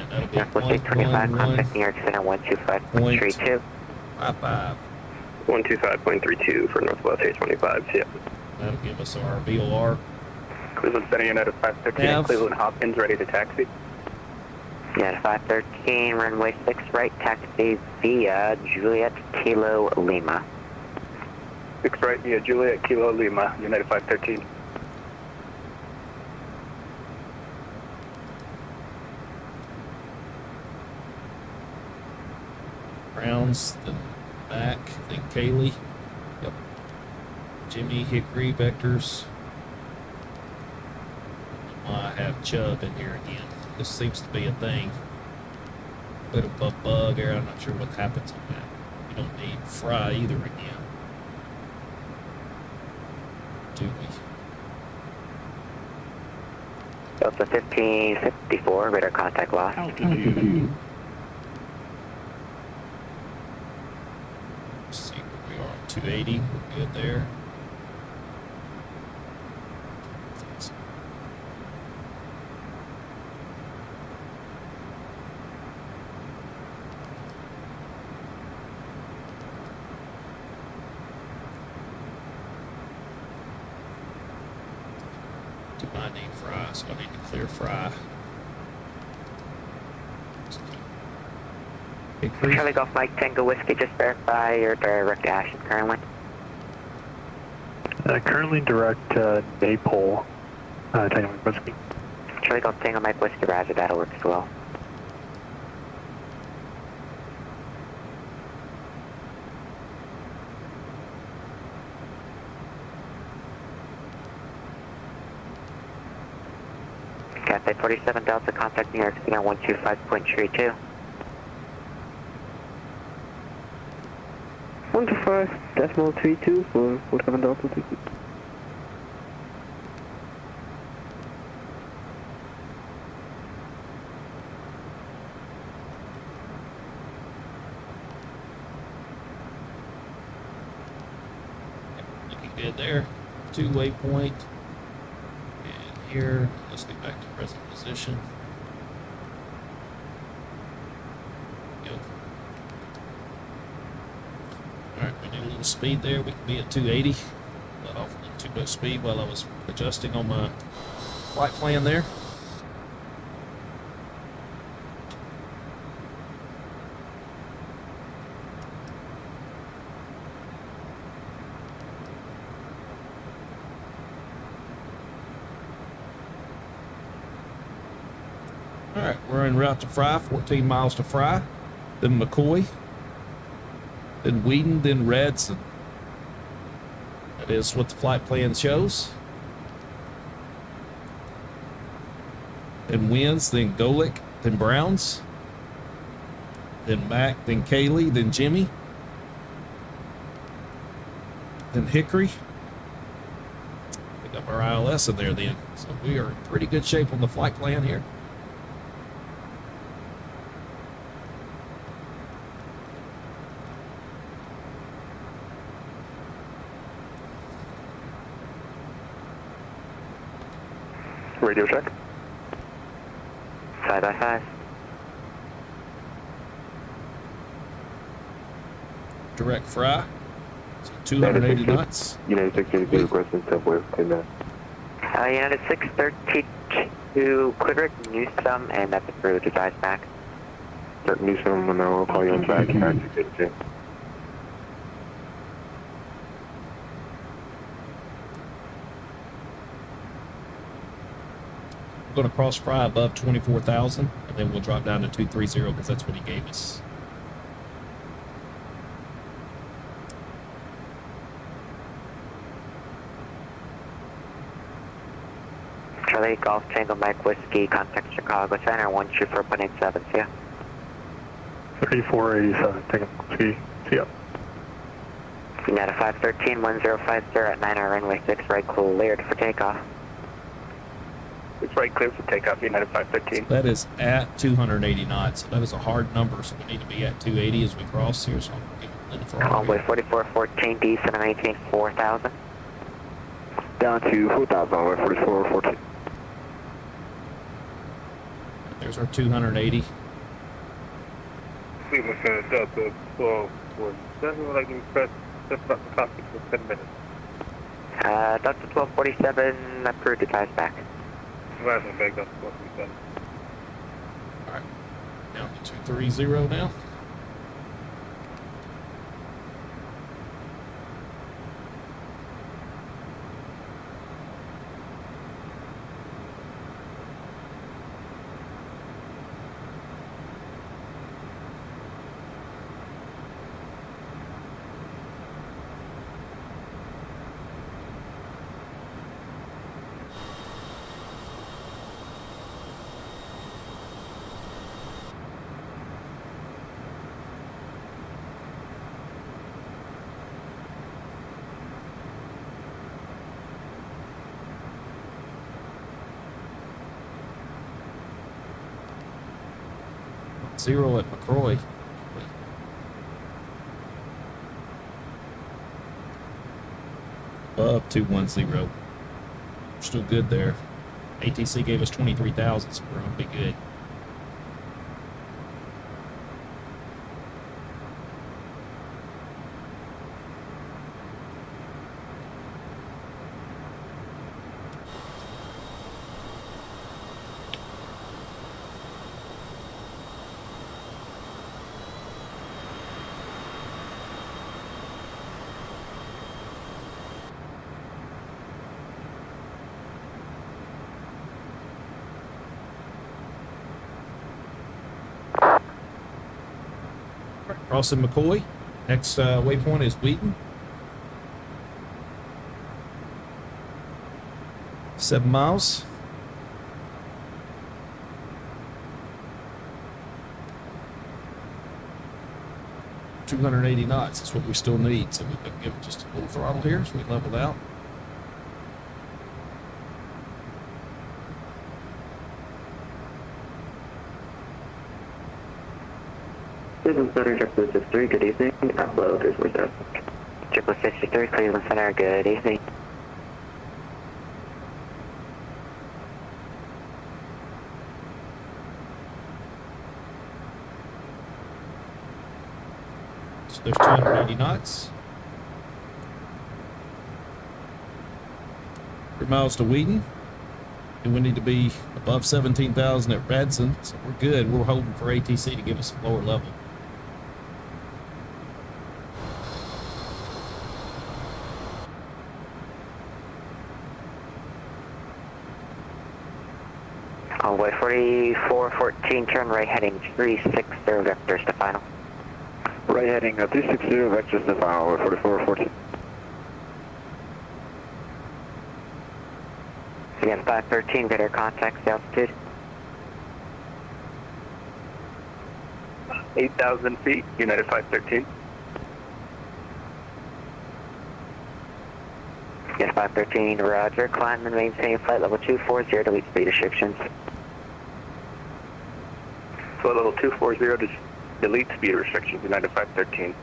And that'll be 125, contacting Air Center 125.32. 55. 125.32 for Northwest 825, yeah. That'll give us our VOR. Cleveland Center United 513, Cleveland Hopkins, ready to taxi. Yeah, 513, runway 6 right, taxi via Juliet Kilo Lima. 6 right via Juliet Kilo Lima, United 513. Browns, then Mac, then Kaylee. Yep. Jimmy, Hickory, Vectors. I have Chubb in here again. This seems to be a thing. Bit of a bug there. I'm not sure what happens on that. You don't need Fry either again. Do we? Delta 1554, radar contact lost. Let's see where we are. 280. We're good there. Do I need fry? So I need to clear fry. Hickory. Charlie Golf Mike Tango Whiskey, just verify your direct action currently. Currently direct Maypole, Tango Whiskey. Charlie Golf Tango Mike Whiskey, roger, that'll work as well. Cathay 47 Delta, contact New York City on 125.32. 125.32 for 47 Delta, thank you. Looking good there. 2 waypoint. And here, let's get back to present position. Go. Alright, we need a little speed there. We can be at 280. Let off a little too much speed while I was adjusting on my flight plan there. Alright, we're en route to Fry, 14 miles to Fry, then McCoy, then Wheaton, then Redson. That is what the flight plan shows. Then Winds, then Golick, then Browns, then Mac, then Kaylee, then Jimmy, then Hickory. Pick up our ILS in there then. So we are in pretty good shape on the flight plan here. Radio check. 5 by 5. Direct Fry. So 280 knots. United 682 requesting subway in that. United 632, Quidrick, Newsom, and that's approved, advise back. Newsom, and I'll call you on back. 682. We're going to cross Fry above 24,000, and then we'll drop down to 230 because that's what he gave us. Charlie Golf Tango Mike Whiskey, contact Chicago Center, 124.87, see ya. 3487, Tango Whiskey, see ya. United 513, 1050 at 9 hour runway 6, right cleared for takeoff. It's right clear for takeoff, United 513. That is at 280 knots. So that is a hard number, so we need to be at 280 as we cross here. So I'm going to give it a little Convoy 4414, descend and maintain 4,000. Down to 4,000, runway 4414. There's our 280. Cleveland Center, Delta 1247, would like to request just about the cockpit for 10 minutes. Delta 1247, approved, advise back. Last one back, Delta 1247. All right. Down to 230 now. Zero at McCroy. Above 210. We're still good there. ATC gave us 23,000, so we're gonna be good. Crossing McCoy. Next waypoint is Wheaton. 7 miles. $280 knots is what we still need, so we can give it just a little throttle here so we level out. Cleveland Center, Triple 63, good evening. Upload 347. Triple 63, Cleveland Center, good evening. So there's 280 knots. 3 miles to Wheaton. And we need to be above 17,000 at Radson, so we're good. We're holding for ATC to give us a lower level. Convoy 4414, turn right heading 360 vectors to final. Right heading 360 vectors to final, 4414. Again, 513, radar contact, altitude. 8,000 feet, United 513. Yes, 513, roger. Climb and maintain flight level 240, delete speed restrictions. Flight level 240, delete speed restrictions, United 513.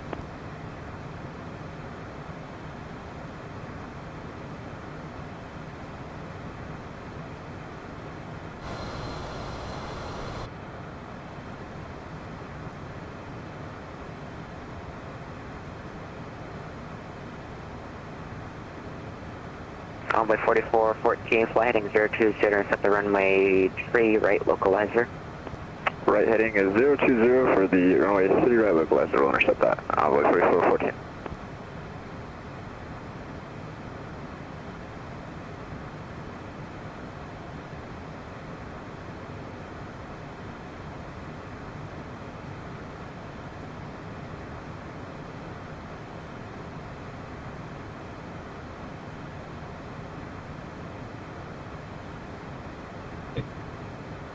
Convoy 4414, fly heading 020, set the runway 3 right localizer. Right heading is 020 for the runway 3 right localizer. We'll intercept that. Envoy 4414.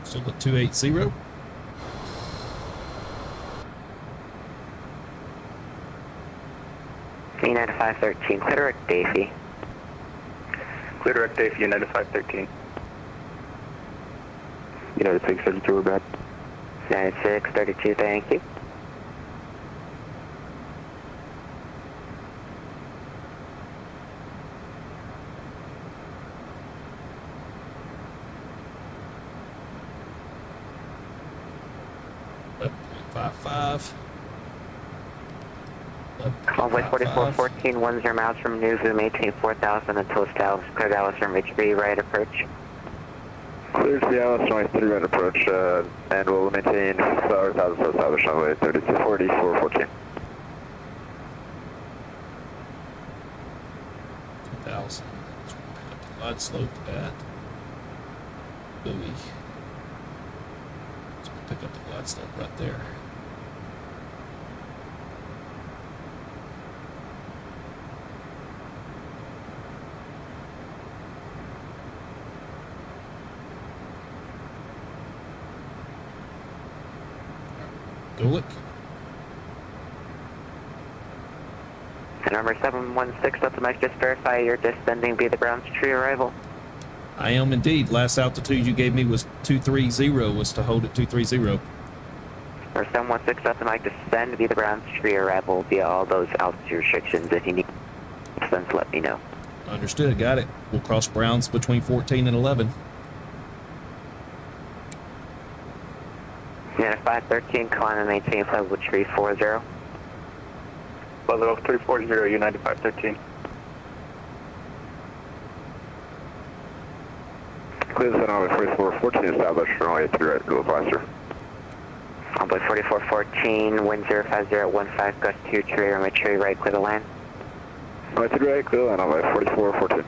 Still at 280. United 513, clear direct Davey. Clear direct Davey, United 513. United 632, we're back. United 632, thank you. Convoy 4414, 10 miles from Nuvu, maintain 4,000 until established. Clear Dallas runway 3 right approach. Clear to the Dallas runway 3 right approach, and we'll maintain 4,000 to established runway 3240, 414. 2,000. Glide slope at buoy. So we'll pick up the glide slope right there. Dulik. And number 716, Delta Mike, just verify your descending via the ground tree arrival. I am indeed. Last altitude you gave me was 230, was to hold at 230. Number 716, Delta Mike, descend via the ground tree arrival via all those altitude restrictions. If you need sense, let me know. Understood, got it. We'll cross Browns between 14 and 11. United 513, climb and maintain flight level 340. Flight level 340, United 513. Clear the runway 4414, established runway 3 right localizer. Convoy 4414, wind 050 at 15, gust 2, tree runway 3 right, clear the land. Runway 3 right, clear the land, runway 4414.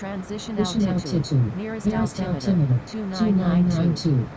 Transition Transition altitude. altitude. Nearest Nearest altimeter. altimeter. 2992. 2992.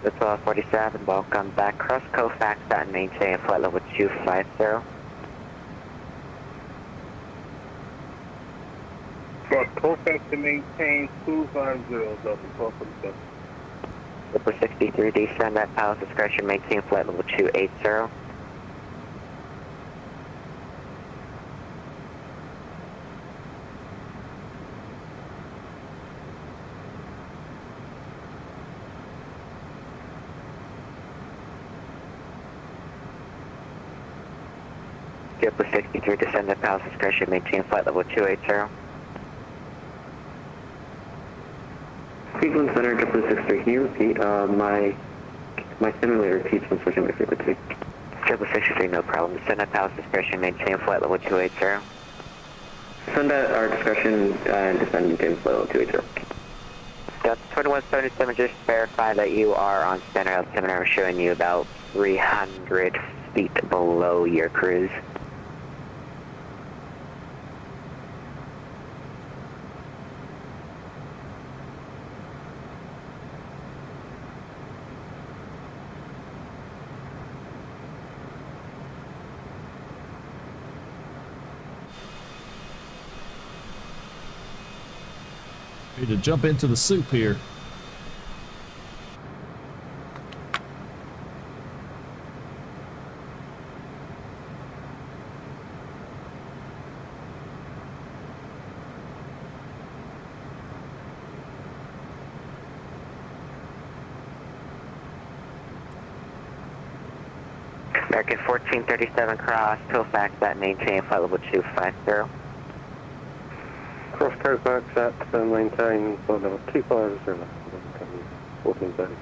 The 1247, welcome back. Cross Kofax and maintain flight level 250. Cross Kofax to maintain 250, Delta 1247. Triple 63, descend at pilot's discretion, maintain flight level 280. Triple 63, descend at pilot's discretion, maintain flight level 280. Cleveland Center, 663. Can you repeat? My simulator keeps on switching my frequency. Triple 63, no problem. Descend at pilot's discretion, maintain flight level 280. Send at our discretion and descend maintain flight level 280. Delta 2177, just verify that you are on standard altimeter. I'm showing you about 300 feet below your cruise. Need to jump into the soup here. American 1437 cross, Kofax at maintain flight level 250. Cross Kofax at maintain flight level 250. 1430.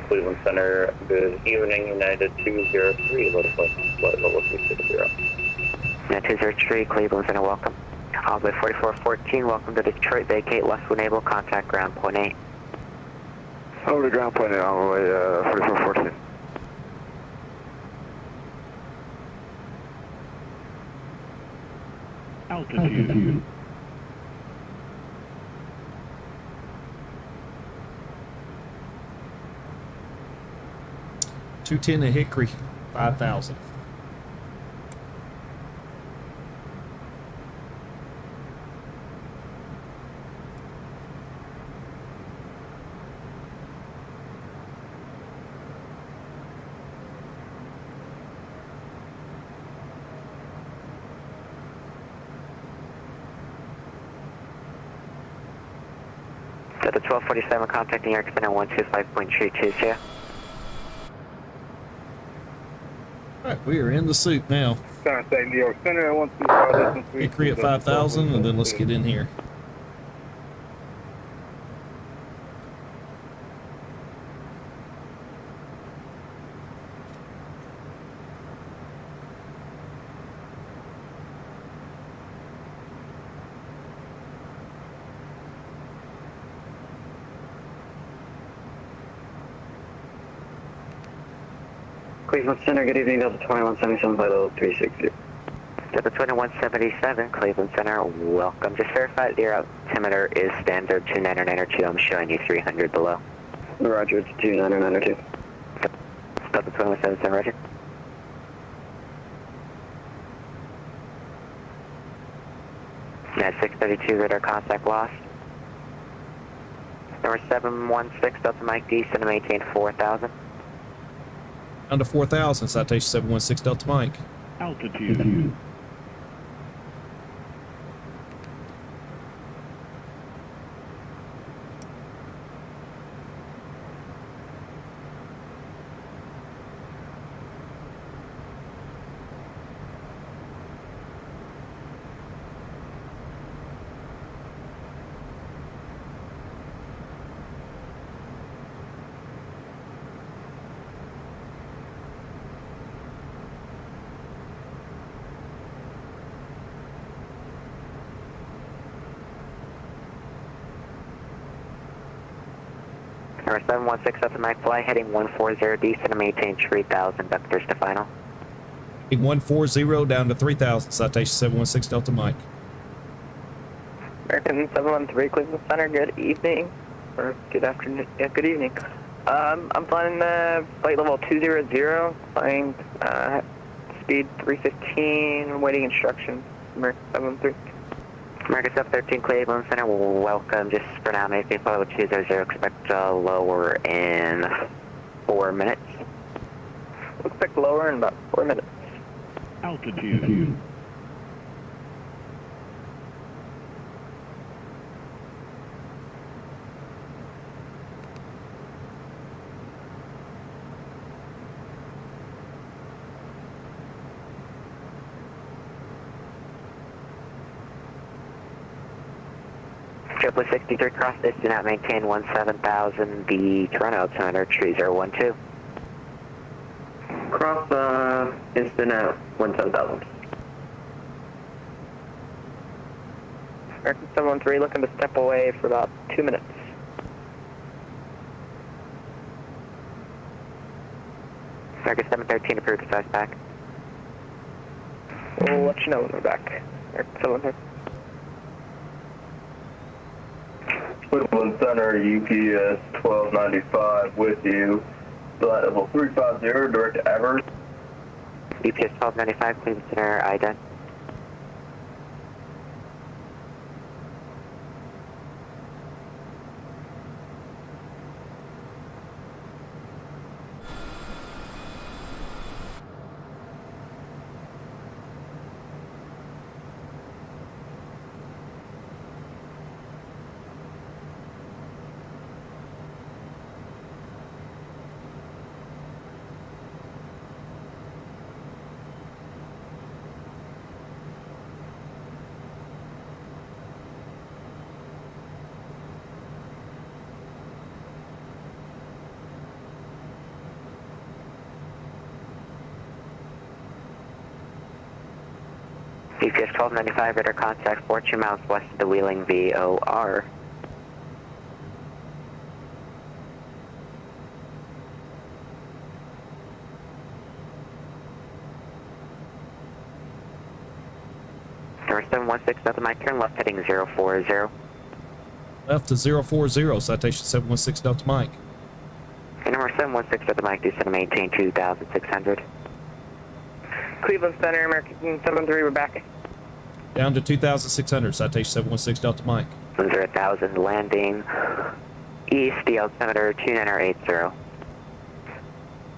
Cleveland Center, good evening, United 203, load flight level 260. United 203, Cleveland Center, welcome. Envoy 4414, welcome to Detroit, vacate left to enable, contact ground point 8. Over to ground point 8, Envoy 4414. Altitude. 210 to Hickory, 5,000. Delta 1247, contact New York Center 125.320. Alright, we are in the soup now. Contact New York Center 125. Hickory at 5,000, and then let's get in here. Cleveland Center, good evening, Delta 2177, flight level 360. Delta 2177, Cleveland Center, welcome. Just verify that your altimeter is standard 2992. I'm showing you 300 below. Roger, it's 2992. Delta 2177, roger. Net 632, radar contact lost. Number 716, Delta Mike, descend to maintain 4,000. Down to 4,000, Citation 716 Delta Mike. Altitude. Number 716, Delta Mike, fly heading 140, descend to maintain 3,000, vectors to final. 140 down to 3,000, Citation 716 Delta Mike. American 713, Cleveland Center, good evening. Or good afternoon, yeah, good evening. I'm flying flight level 200, flying speed 315, awaiting instructions. American 713. American 713, Cleveland Center, welcome. Just for now, maintain flight level 200, expect lower in 4 minutes. Expect lower in about 4 minutes. Altitude. Triple 63, cross this, do not maintain 17,000, the Toronto altimeter, 3012. Cross instant at 17,000. American 713 looking to step away for about 2 minutes. American 713, approved to size back. We'll let you know when we're back. American 713. Cleveland Center, UPS 1295 with you. Flight level 350, direct to Everett. UPS 1295, Cleveland Center, IDEN. UPS 1295, radar contact 42 miles west of the Wheeling VOR. Number 716, Delta Mike, turn left heading 040. Left to 040, Citation 716 Delta Mike. And number 716, Delta Mike, descend to maintain 2,600. Cleveland Center, American 73, we're back. Down to 2,600, Citation 716 Delta Mike. 1,000, landing east, the altimeter 2980.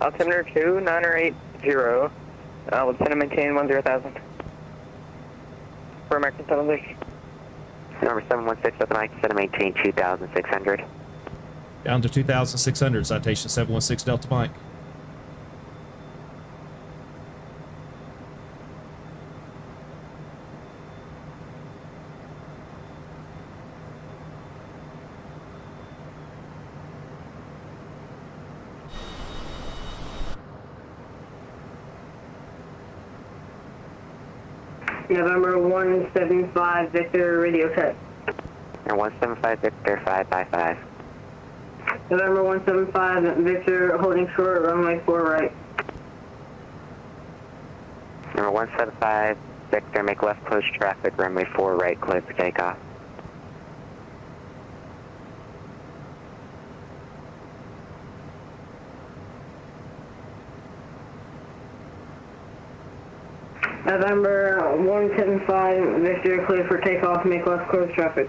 Altimeter 2980. We'll descend and maintain 10,000. For American 73. Number 716, Delta Mike, descend to maintain 2,600. Down to 2,600, Citation 716 Delta Mike. November 175, Victor, radio check. Number 175, Victor, 555. November 175, Victor, holding short, runway 4 right. Number 175, Victor, make left close traffic, runway 4 right, clear for takeoff. November 175, Victor, clear for takeoff, make left close traffic.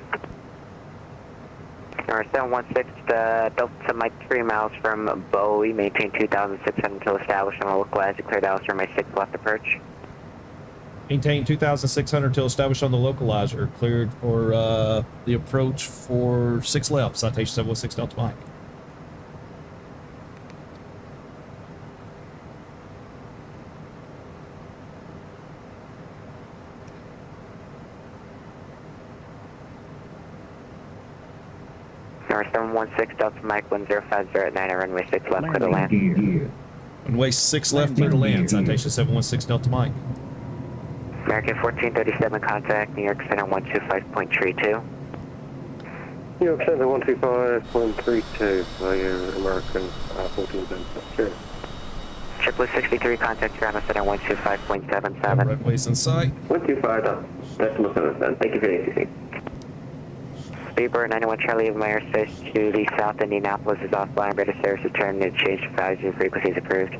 Number 716, Delta Mike 3 miles from Bowie, maintain 2,600 until established on a localizer, clear Dallas runway 6 left approach. Maintain 2,600 till established on the localizer. Cleared for the approach for 6 left. Citation 716 Delta Mike. Number 716 Delta Mike 1050 at 9 runway 6 left, clear to land. Runway 6 left, clear to land. Citation 716 Delta Mike. American 1437, contact New York Center 125.32. New York Center 125.32 for your American 1437. Sure. Triple 63, contact Toronto Center 125.77. Runways in sight. 125, decimal 77. Thank you for the ACC. Speedbird 91 Charlie of Myers Space to the south Indianapolis is offline. Radar service returned and change values and frequencies approved.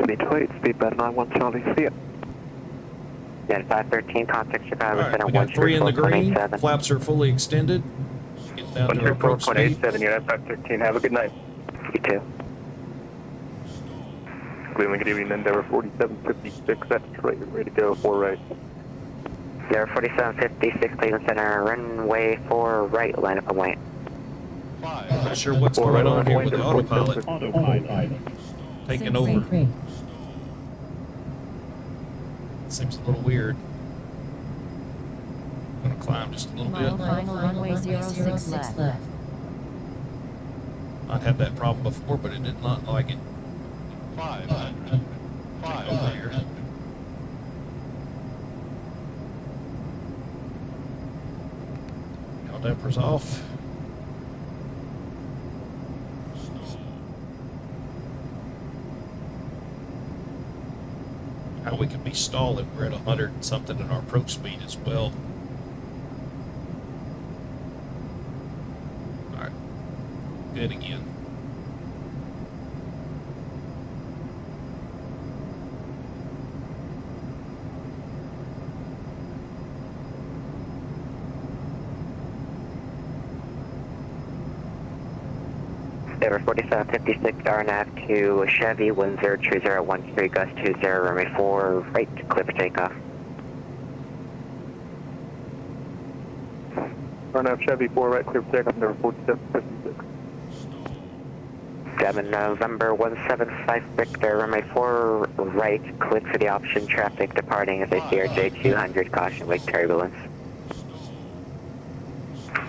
Detroit, Speedbird 91 Charlie, see ya. Yeah, 513, contact Chicago All right, Center we got 3 in the green. 134.87. Flaps are fully extended. Get down to our approach speed. 134.87, you're at 513. Have a good night. You too. Cleveland, good evening. Endeavor 4756 at Detroit. Ready to go, 4 right. There 4756 Cleveland Center, runway 4 right, line up and wait. Not sure what's going on here with the autopilot taking over. Seems a little weird. I'm gonna climb just a little bit. Final runway 06 left. I've had that problem before, but it did not like it. 500. 5 over here. Now dampers off. How we could be stalling. We're at 100 and something in our approach speed as well. All right, good again. Endeavor 4756 RNAV to Chevy 103013 gust 20 runway 4 right, clear for takeoff. RNAV Chevy 4 right, clear for takeoff. Endeavor 4756. 7 November 175 Victor, runway 4 right, clear for the option traffic departing as a CRJ 200, caution wake turbulence.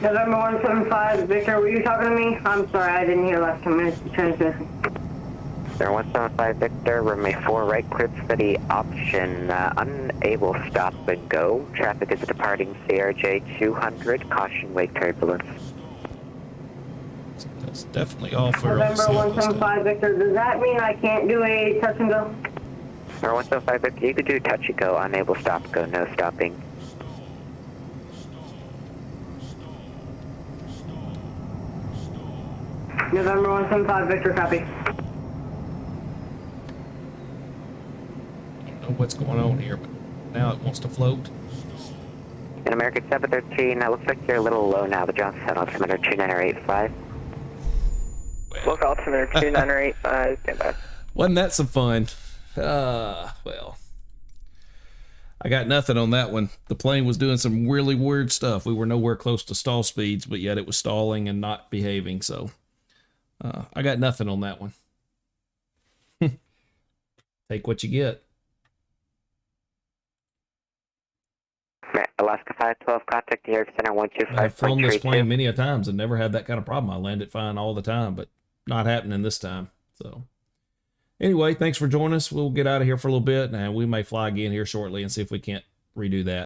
November 175, Victor, were you talking to me? I'm sorry, I didn't hear last 10 minutes of transmission. Number 175 Victor, runway 4 right, clear for the option unable stop and go. Traffic is departing CRJ 200, caution wake turbulence. That's definitely all for November 175, Victor, does that mean I can't do a touch and go? Number 175 Victor, you could do touch and go, unable stop go, no stopping. November 175, Victor, copy. I don't know what's going on here, but now it wants to float. In American 713, it looks like you're a little low now, but Johnson altimeter 29085. Local altimeter 29085, stand by. Wasn't that some fun? Well, I got nothing on that one. The plane was doing some really weird stuff. We were nowhere close to stall speeds, but yet it was stalling and not behaving, so I got nothing on that one. Take what you get. Alaska 512, contact New York Center 125.32. I've flown this plane many a times and never had that kind of problem. I landed fine all the time, but not happening this time. So anyway, thanks for joining us. We'll get out of here for a little bit, and we may fly again here shortly and see if we can't redo that.